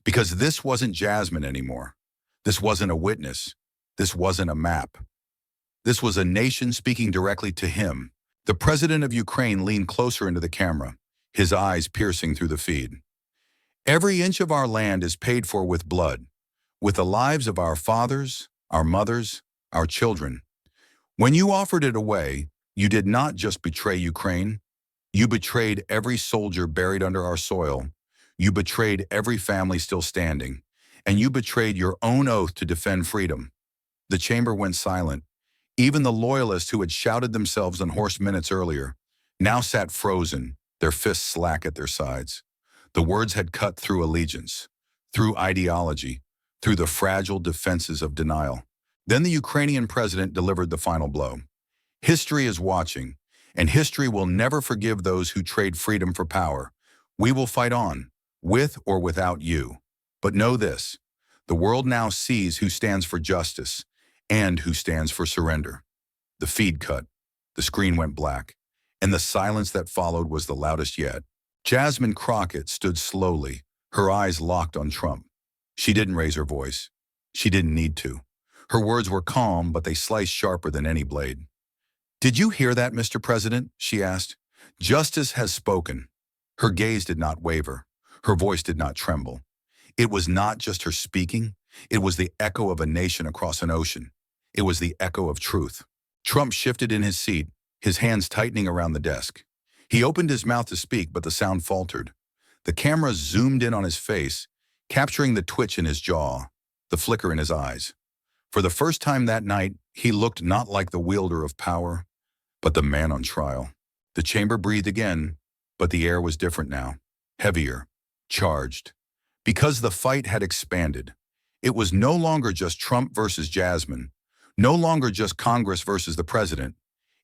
Because this wasn't Jasmine anymore. This wasn't a witness. This wasn't a map. This was a nation speaking directly to him. The president of Ukraine leaned closer into the camera, his eyes piercing through the feed. Every inch of our land is paid for with blood, with the lives of our fathers, our mothers, our children. When you offered it away, you did not just betray Ukraine. You betrayed every soldier buried under our soil. You betrayed every family still standing. And you betrayed your own oath to defend freedom. The chamber went silent. Even the loyalists who had shouted themselves unhorsed minutes earlier now sat frozen, their fists slack at their sides. The words had cut through allegiance, through ideology, through the fragile defenses of denial. Then the Ukrainian president delivered the final blow. History is watching, and history will never forgive those who trade freedom for power. We will fight on, with or without you. But know this, The world now sees who stands for justice and who stands for surrender. The feed cut. The screen went black, and the silence that followed was the loudest yet. Jasmine Crockett stood slowly, her eyes locked on Trump. She didn't raise her voice. She didn't need to. Her words were calm, but they sliced sharper than any blade. "Did you hear that, Mr. President?" she asked. "Justice has spoken." Her gaze did not waver. Her voice did not tremble. It was not just her speaking. It was the echo of a nation across an ocean. It was the echo of truth. Trump shifted in his seat, his hands tightening around the desk. He opened his mouth to speak, but the sound faltered. The camera zoomed in on his face, capturing the twitch in his jaw, the flicker in his eyes. For the first time that night, he looked not like the wielder of power, but the man on trial. The chamber breathed again, but the air was different now, heavier, charged. Because the fight had expanded. It was no longer just Trump versus Jasmine, no longer just Congress versus the president.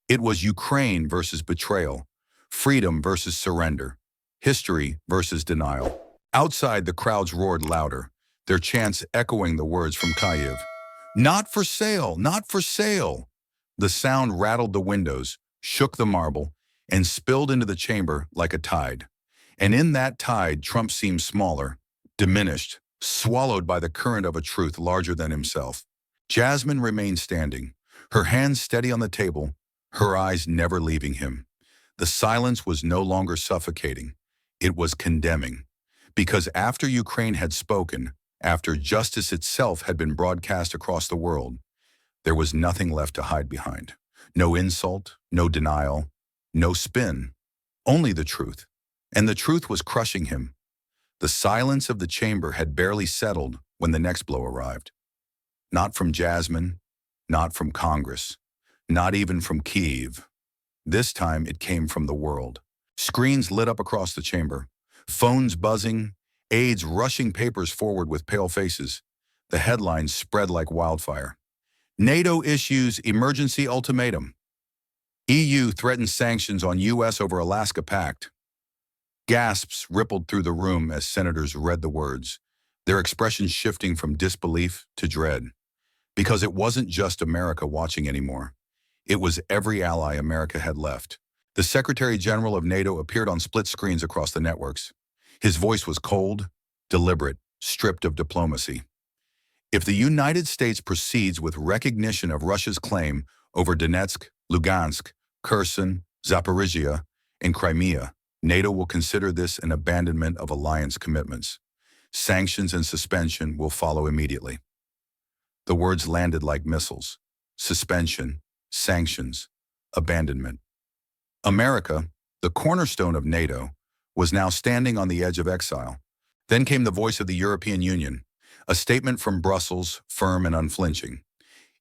It was Ukraine versus betrayal, freedom versus surrender, history versus denial. Outside, the crowds roared louder, their chants echoing the words from Kyiv. "Not for sale, not for sale." The sound rattled the windows, shook the marble, and spilled into the chamber like a tide. And in that tide, Trump seemed smaller, diminished, swallowed by the current of a truth larger than himself. Jasmine remained standing, her hands steady on the table, her eyes never leaving him. The silence was no longer suffocating. It was condemning. Because after Ukraine had spoken, after justice itself had been broadcast across the world, there was nothing left to hide behind. No insult, no denial, no spin, only the truth. And the truth was crushing him. The silence of the chamber had barely settled when the next blow arrived. Not from Jasmine, not from Congress, not even from Kyiv. This time it came from the world. Screens lit up across the chamber, phones buzzing, aides rushing papers forward with pale faces. The headlines spread like wildfire. NATO issues emergency ultimatum. EU threatens sanctions on U.S. over Alaska Pact. Gasps rippled through the room as senators read the words, their expressions shifting from disbelief to dread. Because it wasn't just America watching anymore. It was every ally America had left. The Secretary General of NATO appeared on split screens across the networks. His voice was cold, deliberate, stripped of diplomacy. If the United States proceeds with recognition of Russia's claim over Donetsk, Lugansk, Kherson, Zaporizhia, and Crimea, NATO will consider this an abandonment of alliance commitments. Sanctions and suspension will follow immediately. The words landed like missiles. Suspension, sanctions, abandonment. America, the cornerstone of NATO, was now standing on the edge of exile. Then came the voice of the European Union, a statement from Brussels, firm and unflinching.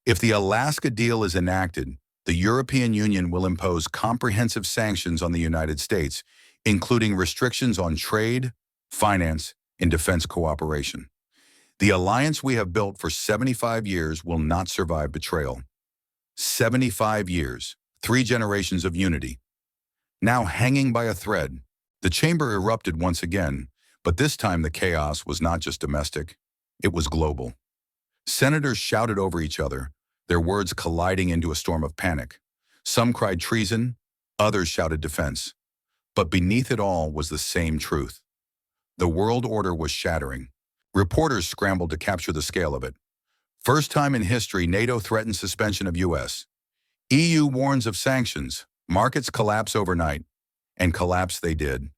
If the Alaska deal is enacted, the European Union will impose comprehensive sanctions on the United States, including restrictions on trade, finance, and defense cooperation. The alliance we have built for 75 years will not survive betrayal. 75 years, 3 generations of unity. Now hanging by a thread, the chamber erupted once again, but this time the chaos was not just domestic, it was global. Senators shouted over each other, their words colliding into a storm of panic. Some cried treason, others shouted defense. But beneath it all was the same truth. The world order was shattering. Reporters scrambled to capture the scale of it. First time in history, NATO threatens suspension of U.S. EU warns of sanctions. Markets collapse overnight. And collapse they did.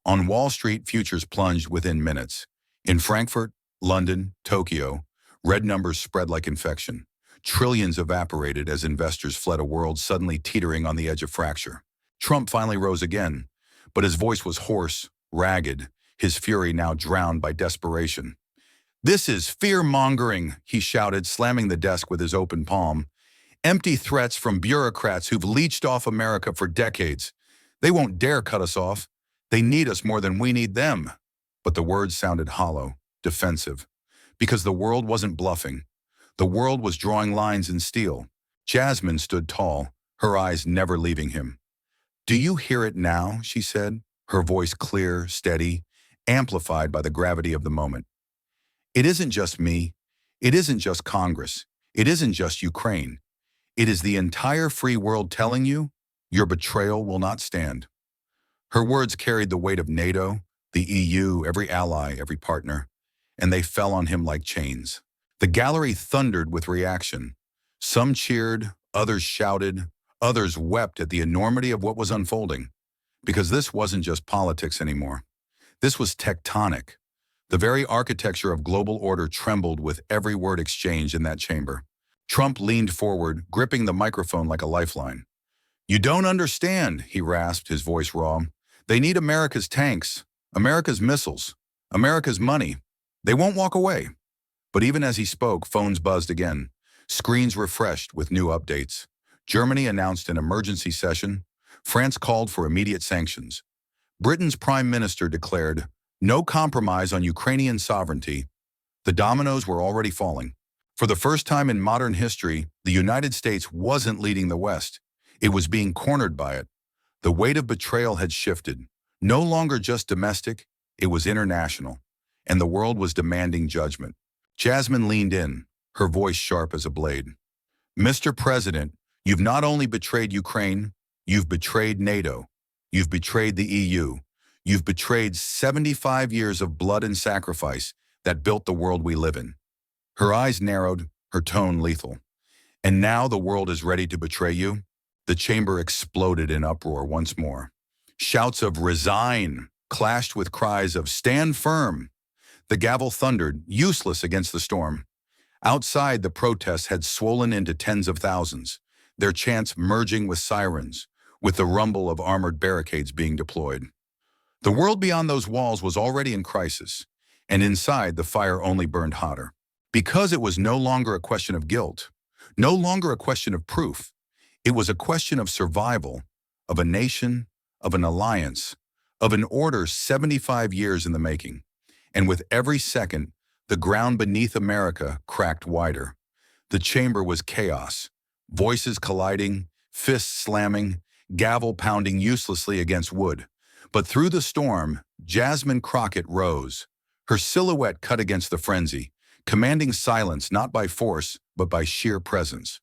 On Wall Street, futures plunged within minutes. In Frankfurt, London, Tokyo, red numbers spread like infection. Trillions evaporated as investors fled a world suddenly teetering on the edge of fracture. Trump finally rose again, but his voice was hoarse, ragged, his fury now drowned by desperation. "This is fear-mongering," he shouted, slamming the desk with his open palm. "Empty threats from bureaucrats who've leeched off America for decades. They won't dare cut us off. They need us more than we need them." But the words sounded hollow, defensive, because the world wasn't bluffing. The world was drawing lines in steel. Jasmine stood tall, her eyes never leaving him. "Do you hear it now?" she said, her voice clear, steady, amplified by the gravity of the moment. It isn't just me. It isn't just Congress. It isn't just Ukraine. It is the entire free world telling you your betrayal will not stand. Her words carried the weight of NATO, the EU, every ally, every partner, and they fell on him like chains. The gallery thundered with reaction. Some cheered, others shouted, others wept at the enormity of what was unfolding. Because this wasn't just politics anymore. This was tectonic. The very architecture of global order trembled with every word exchanged in that chamber. Trump leaned forward, gripping the microphone like a lifeline. "You don't understand," he rasped, his voice raw. "They need America's tanks, America's missiles, America's money. They won't walk away." But even as he spoke, phones buzzed again. Screens refreshed with new updates. Germany announced an emergency session. France called for immediate sanctions. Britain's prime minister declared, "No compromise on Ukrainian sovereignty." The dominoes were already falling. For the first time in modern history, the United States wasn't leading the West. It was being cornered by it. The weight of betrayal had shifted. No longer just domestic, it was international. And the world was demanding judgment. Jasmine leaned in, her voice sharp as a blade. "Mr. President, you've not only betrayed Ukraine, you've betrayed NATO. You've betrayed the EU. You've betrayed 75 years of blood and sacrifice that built the world we live in." Her eyes narrowed, her tone lethal. "And now the world is ready to betray you?" The chamber exploded in uproar once more. Shouts of "resign" clashed with cries of "stand firm." The gavel thundered, useless against the storm. Outside, the protests had swollen into tens of thousands, their chants merging with sirens, with the rumble of armored barricades being deployed. The world beyond those walls was already in crisis, and inside the fire only burned hotter. Because it was no longer a question of guilt, no longer a question of proof. It was a question of survival, of a nation, of an alliance, of an order 75 years in the making. And with every second, the ground beneath America cracked wider. The chamber was chaos, voices colliding, fists slamming, gavel pounding uselessly against wood. But through the storm, Jasmine Crockett rose, her silhouette cut against the frenzy, commanding silence not by force, but by sheer presence.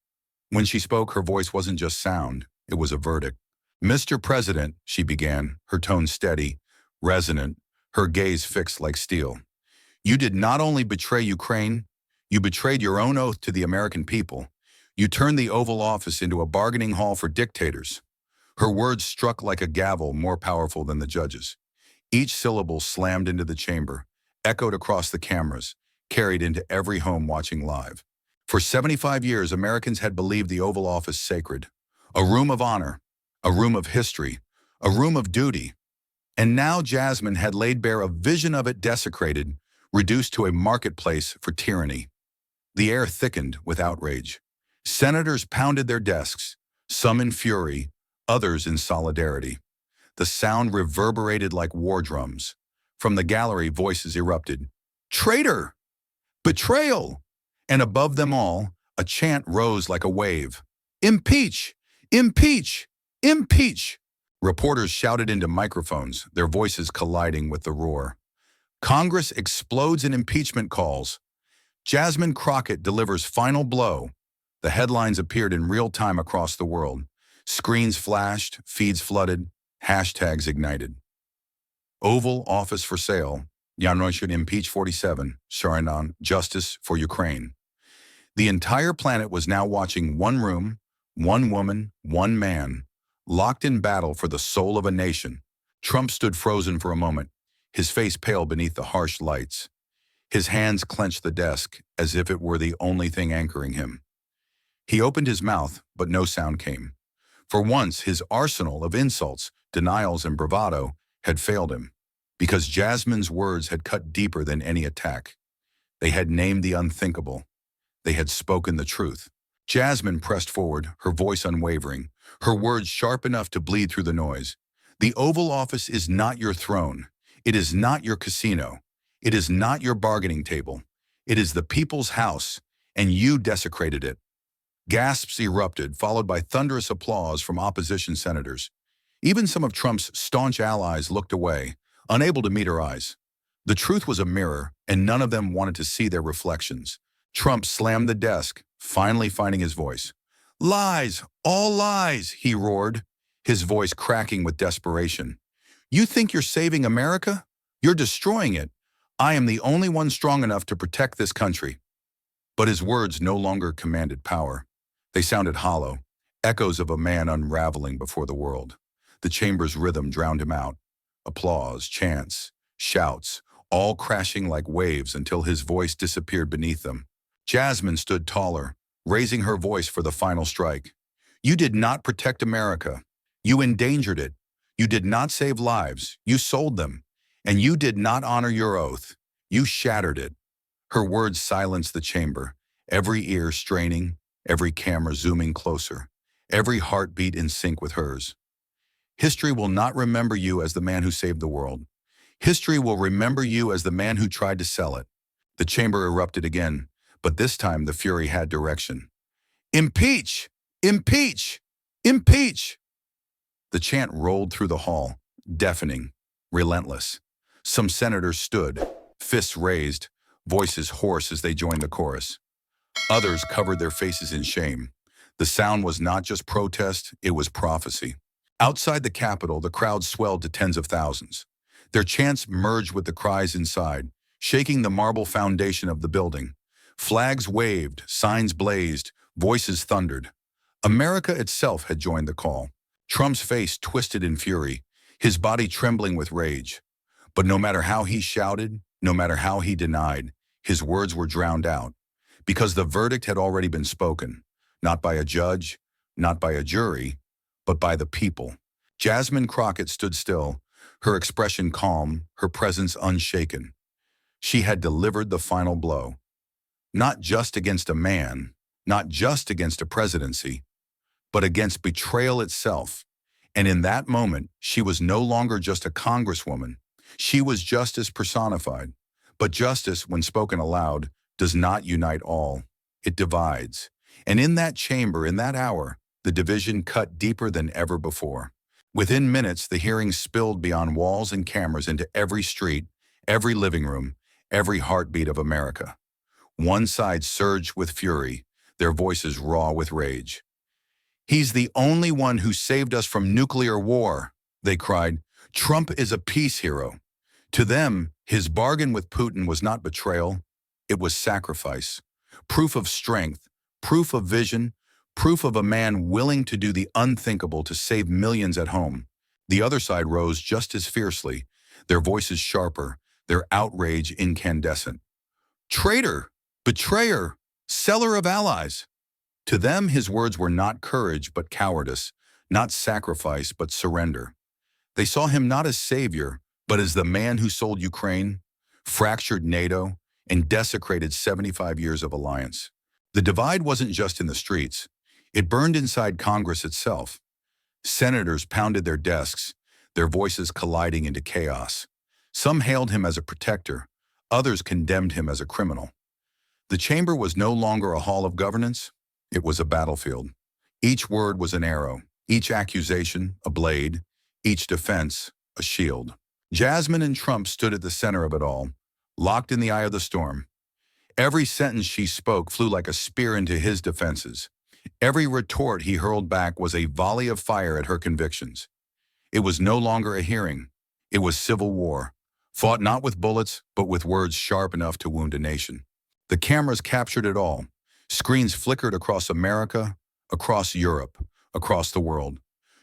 When she spoke, her voice wasn't just sound, it was a verdict. "Mr. President," she began, her tone steady, resonant, her gaze fixed like steel. "You did not only betray Ukraine, you betrayed your own oath to the American people. You turned the Oval Office into a bargaining hall for dictators." Her words struck like a gavel more powerful than the judges. Each syllable slammed into the chamber, echoed across the cameras, carried into every home watching live. For 75 years, Americans had believed the Oval Office sacred, a room of honor, a room of history, a room of duty. And now Jasmine had laid bare a vision of it desecrated, reduced to a marketplace for tyranny. The air thickened with outrage. Senators pounded their desks, some in fury, others in solidarity. The sound reverberated like war drums. From the gallery, voices erupted. "Traitor! Betrayal!" And above them all, a chant rose like a wave. "Impeach! Impeach! Impeach!" Reporters shouted into microphones, their voices colliding with the roar. Congress explodes in impeachment calls. Jasmine Crockett delivers final blow. The headlines appeared in real time across the world. Screens flashed, feeds flooded, hashtags ignited. Oval Office for sale. Yarnoyshin impeach 47. Sharanan, justice for Ukraine. The entire planet was now watching one room, one woman, one man, locked in battle for the soul of a nation. Trump stood frozen for a moment, his face pale beneath the harsh lights. His hands clenched the desk as if it were the only thing anchoring him. He opened his mouth, but no sound came. For once, his arsenal of insults, denials, and bravado had failed him, because Jasmine's words had cut deeper than any attack. They had named the unthinkable. They had spoken the truth. Jasmine pressed forward, her voice unwavering, her words sharp enough to bleed through the noise. "The Oval Office is not your throne. It is not your casino. It is not your bargaining table. It is the people's house, and you desecrated it." Gasps erupted, followed by thunderous applause from opposition senators. Even some of Trump's staunch allies looked away, unable to meet her eyes. The truth was a mirror, and none of them wanted to see their reflections. Trump slammed the desk, finally finding his voice. Lies, all lies, he roared, his voice cracking with desperation. You think you're saving America? You're destroying it. I am the only one strong enough to protect this country. But his words no longer commanded power. They sounded hollow, echoes of a man unraveling before the world. The chamber's rhythm drowned him out. Applause, chants, shouts, all crashing like waves until his voice disappeared beneath them. Jasmine stood taller, raising her voice for the final strike. You did not protect America. You endangered it. You did not save lives. You sold them. And you did not honor your oath. You shattered it. Her words silenced the chamber, every ear straining, every camera zooming closer, every heartbeat in sync with hers. History will not remember you as the man who saved the world. History will remember you as the man who tried to sell it. The chamber erupted again, but this time the fury had direction. Impeach! Impeach! Impeach! The chant rolled through the hall, deafening, relentless. Some senators stood, fists raised, voices hoarse as they joined the chorus. Others covered their faces in shame. The sound was not just protest, it was prophecy. Outside the Capitol, the crowd swelled to tens of thousands. Their chants merged with the cries inside, shaking the marble foundation of the building. Flags waved, signs blazed, voices thundered. America itself had joined the call. Trump's face twisted in fury, his body trembling with rage. But no matter how he shouted, no matter how he denied, his words were drowned out. Because the verdict had already been spoken, not by a judge, not by a jury, but by the people. Jasmine Crockett stood still, her expression calm, her presence unshaken. She had delivered the final blow. Not just against a man, not just against a presidency, but against betrayal itself. And in that moment, she was no longer just a congresswoman. She was justice personified. But justice, when spoken aloud, does not unite all. It divides. And in that chamber, in that hour, the division cut deeper than ever before. Within minutes, the hearing spilled beyond walls and cameras into every street, every living room, every heartbeat of America. One side surged with fury, their voices raw with rage. He's the only one who saved us from nuclear war, they cried. Trump is a peace hero. To them, his bargain with Putin was not betrayal, it was sacrifice. Proof of strength, proof of vision, proof of a man willing to do the unthinkable to save millions at home. The other side rose just as fiercely, their voices sharper, their outrage incandescent. Traitor, betrayer, seller of allies. To them, his words were not courage but cowardice, not sacrifice but surrender. They saw him not as savior, but as the man who sold Ukraine, fractured NATO, and desecrated 75 years of alliance. The divide wasn't just in the streets. It burned inside Congress itself. Senators pounded their desks, their voices colliding into chaos. Some hailed him as a protector, others condemned him as a criminal. The chamber was no longer a hall of governance, it was a battlefield. Each word was an arrow, each accusation a blade, each defense a shield. Jasmine and Trump stood at the center of it all, locked in the eye of the storm. Every sentence she spoke flew like a spear into his defenses. Every retort he hurled back was a volley of fire at her convictions. It was no longer a hearing. It was civil war, fought not with bullets, but with words sharp enough to wound a nation. The cameras captured it all. Screens flickered across America, across Europe, across the world,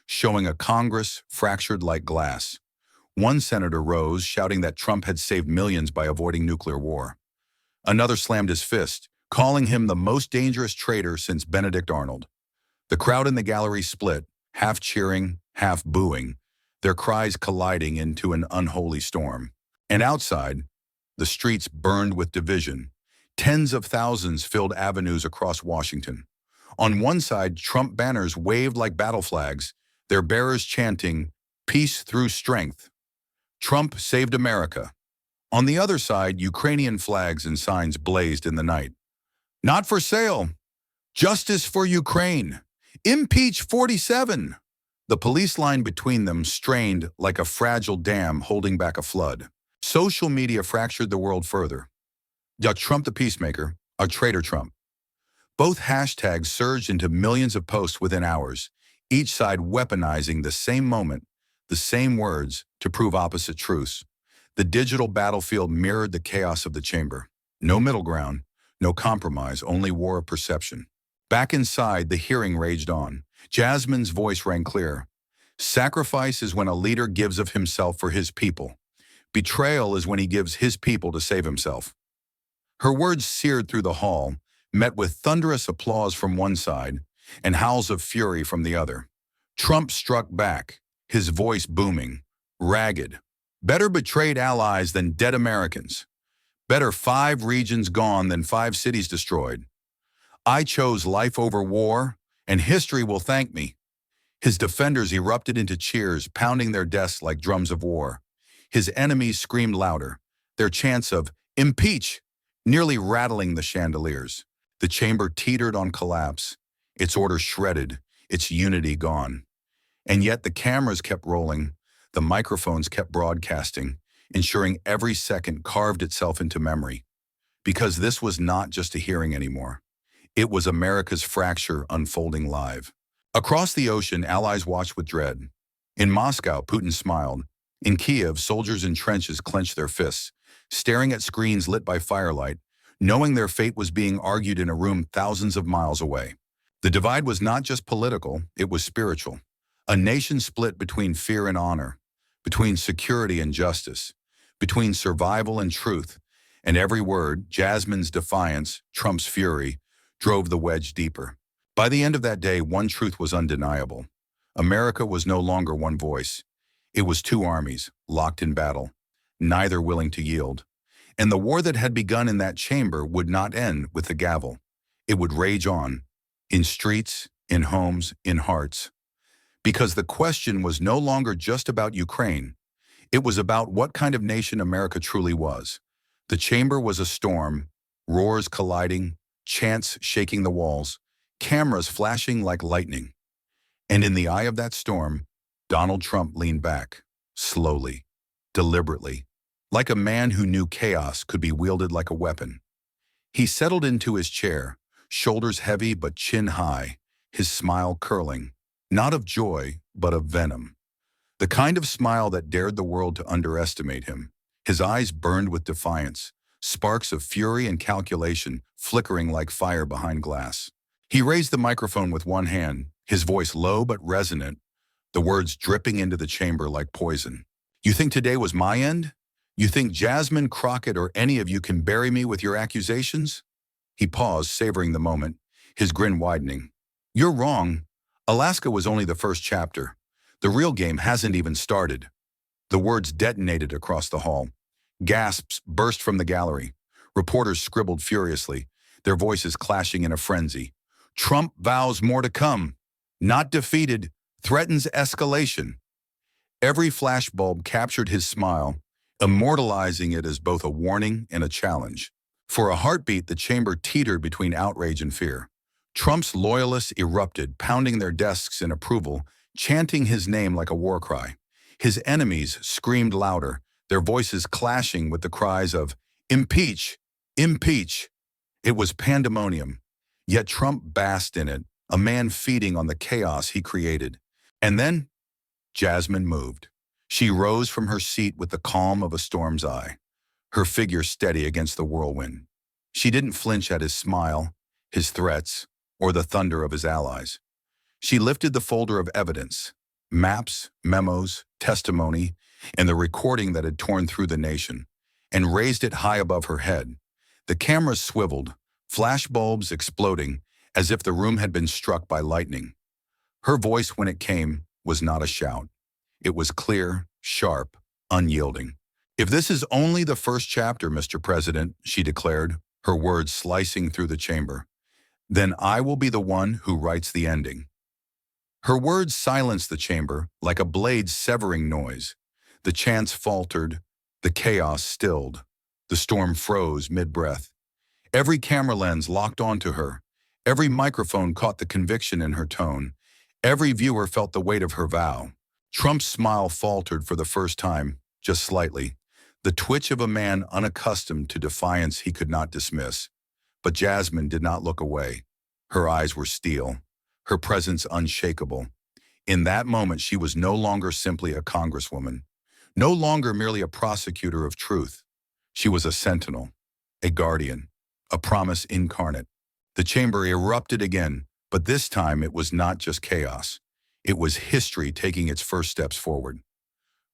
showing a Congress fractured like glass. One senator rose, shouting that Trump had saved millions by avoiding nuclear war. Another slammed his fist, calling him the most dangerous traitor since Benedict Arnold. The crowd in the gallery split, half cheering, half booing, their cries colliding into an unholy storm. And outside, the streets burned with division. Tens of thousands filled avenues across Washington. On one side, Trump banners waved like battle flags, their bearers chanting, "Peace through strength." Trump saved America. On the other side, Ukrainian flags and signs blazed in the night. Not for sale. Justice for Ukraine. Impeach 47. The police line between them strained like a fragile dam holding back a flood. Social media fractured the world further. Trump the peacemaker, or traitor Trump. Both hashtags surged into millions of posts within hours, each side weaponizing the same moment, the same words, to prove opposite truths. The digital battlefield mirrored the chaos of the chamber. No middle ground, no compromise, only war of perception. Back inside, the hearing raged on. Jasmine's voice rang clear. Sacrifice is when a leader gives of himself for his people. Betrayal is when he gives his people to save himself. Her words seared through the hall, met with thunderous applause from one side and howls of fury from the other. Trump struck back, his voice booming, ragged. Better betrayed allies than dead Americans. Better 5 regions gone than 5 cities destroyed. I chose life over war, and history will thank me. His defenders erupted into cheers, pounding their desks like drums of war. His enemies screamed louder, their chants of "impeach" nearly rattling the chandeliers. The chamber teetered on collapse, its order shredded, its unity gone. And yet the cameras kept rolling, the microphones kept broadcasting, ensuring every second carved itself into memory. Because this was not just a hearing anymore. It was America's fracture unfolding live. Across the ocean, allies watched with dread. In Moscow, Putin smiled. In Kiev, soldiers in trenches clenched their fists, staring at screens lit by firelight, knowing their fate was being argued in a room thousands of miles away. The divide was not just political, it was spiritual. A nation split between fear and honor, between security and justice, between survival and truth. And every word, Jasmine's defiance, Trump's fury, drove the wedge deeper. By the end of that day, one truth was undeniable. America was no longer one voice. It was 2 armies, locked in battle, neither willing to yield. And the war that had begun in that chamber would not end with the gavel. It would rage on, in streets, in homes, in hearts. Because the question was no longer just about Ukraine. It was about what kind of nation America truly was. The chamber was a storm, roars colliding, chants shaking the walls, cameras flashing like lightning. And in the eye of that storm, Donald Trump leaned back, slowly, deliberately, like a man who knew chaos could be wielded like a weapon. He settled into his chair, shoulders heavy but chin high, his smile curling, not of joy, but of venom. The kind of smile that dared the world to underestimate him. His eyes burned with defiance, sparks of fury and calculation flickering like fire behind glass. He raised the microphone with one hand, his voice low but resonant, the words dripping into the chamber like poison. You think today was my end? You think Jasmine, Crockett, or any of you can bury me with your accusations? He paused, savoring the moment, his grin widening. You're wrong. Alaska was only the first chapter. The real game hasn't even started. The words detonated across the hall. Gasps burst from the gallery. Reporters scribbled furiously, their voices clashing in a frenzy. Trump vows more to come. Not defeated. Threatens escalation. Every flashbulb captured his smile, immortalizing it as both a warning and a challenge. For a heartbeat, the chamber teetered between outrage and fear. Trump's loyalists erupted, pounding their desks in approval, chanting his name like a war cry. His enemies screamed louder, their voices clashing with the cries of, "Impeach! Impeach!" It was pandemonium, yet Trump basked in it, a man feeding on the chaos he created. And then, Jasmine moved. She rose from her seat with the calm of a storm's eye, her figure steady against the whirlwind. She didn't flinch at his smile, his threats, or the thunder of his allies. She lifted the folder of evidence, maps, memos, testimony, and the recording that had torn through the nation, and raised it high above her head. The cameras swiveled, flashbulbs exploding, as if the room had been struck by lightning. Her voice, when it came, was not a shout. It was clear, sharp, unyielding. If this is only the first chapter, Mr. President, she declared, her words slicing through the chamber, then I will be the one who writes the ending. Her words silenced the chamber like a blade severing noise. The chants faltered, the chaos stilled, the storm froze mid-breath. Every camera lens locked onto her, every microphone caught the conviction in her tone, every viewer felt the weight of her vow. Trump's smile faltered for the first time, just slightly. the twitch of a man unaccustomed to defiance he could not dismiss. But Jasmine did not look away. Her eyes were steel, her presence unshakable. In that moment, she was no longer simply a congresswoman, no longer merely a prosecutor of truth. She was a sentinel, a guardian, a promise incarnate. The chamber erupted again, but this time it was not just chaos. It was history taking its first steps forward.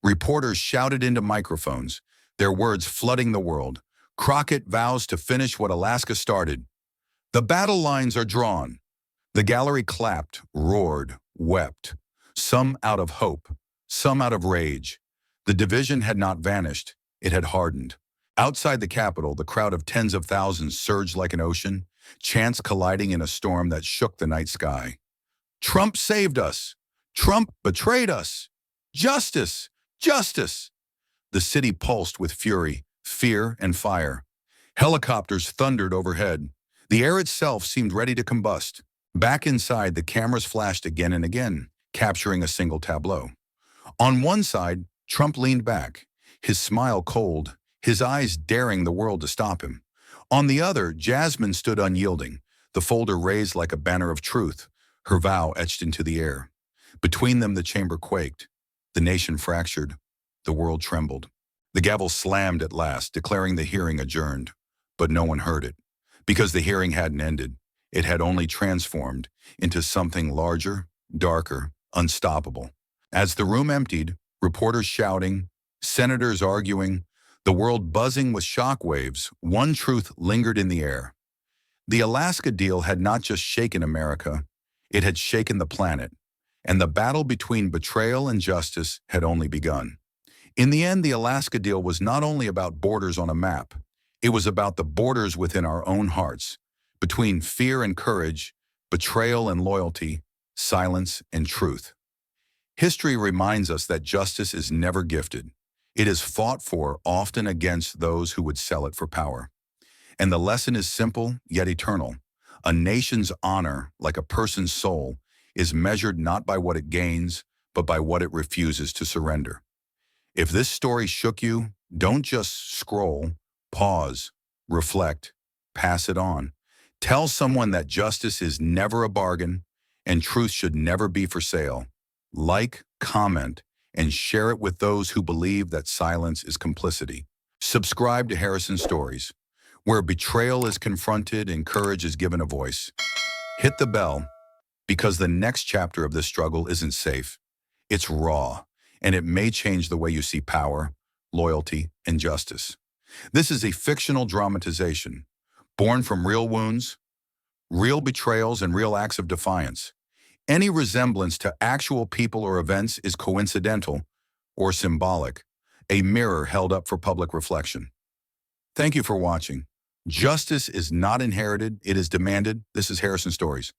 Reporters shouted into microphones, their words flooding the world. Crockett vows to finish what Alaska started. The battle lines are drawn. The gallery clapped, roared, wept, some out of hope, some out of rage. The division had not vanished, it had hardened. Outside the Capitol, the crowd of tens of thousands surged like an ocean, chants colliding in a storm that shook the night sky. Trump saved us. Trump betrayed us. Justice! Justice! The city pulsed with fury, fear, and fire. Helicopters thundered overhead. The air itself seemed ready to combust. Back inside, the cameras flashed again and again, capturing a single tableau. On one side, Trump leaned back, his smile cold, his eyes daring the world to stop him. On the other, Jasmine stood unyielding, the folder raised like a banner of truth, her vow etched into the air. Between them, the chamber quaked. The nation fractured. The world trembled. The gavel slammed at last, declaring the hearing adjourned. But no one heard it, because the hearing hadn't ended. It had only transformed into something larger, darker, unstoppable. As the room emptied, reporters shouting, senators arguing, the world buzzing with shockwaves, one truth lingered in the air. The Alaska deal had not just shaken America, it had shaken the planet, and the battle between betrayal and justice had only begun. In the end, the Alaska deal was not only about borders on a map, it was about the borders within our own hearts, between fear and courage, betrayal and loyalty, silence and truth. History reminds us that justice is never gifted. It is fought for, often against those who would sell it for power. And the lesson is simple, yet eternal. A nation's honor, like a person's soul, is measured not by what it gains, but by what it refuses to surrender. If this story shook you, don't just scroll, pause, reflect, pass it on. Tell someone that justice is never a bargain and truth should never be for sale. Like, comment, and share it with those who believe that silence is complicity. Subscribe to Harrison Stories, where betrayal is confronted and courage is given a voice. Hit the bell, because the next chapter of this struggle isn't safe. It's raw, and it may change the way you see power, loyalty, and justice. This is a fictional dramatization, born from real wounds, real betrayals, and real acts of defiance. Any resemblance to actual people or events is coincidental or symbolic, a mirror held up for public reflection. Thank you for watching. Justice is not inherited, it is demanded. This is Harrison Stories.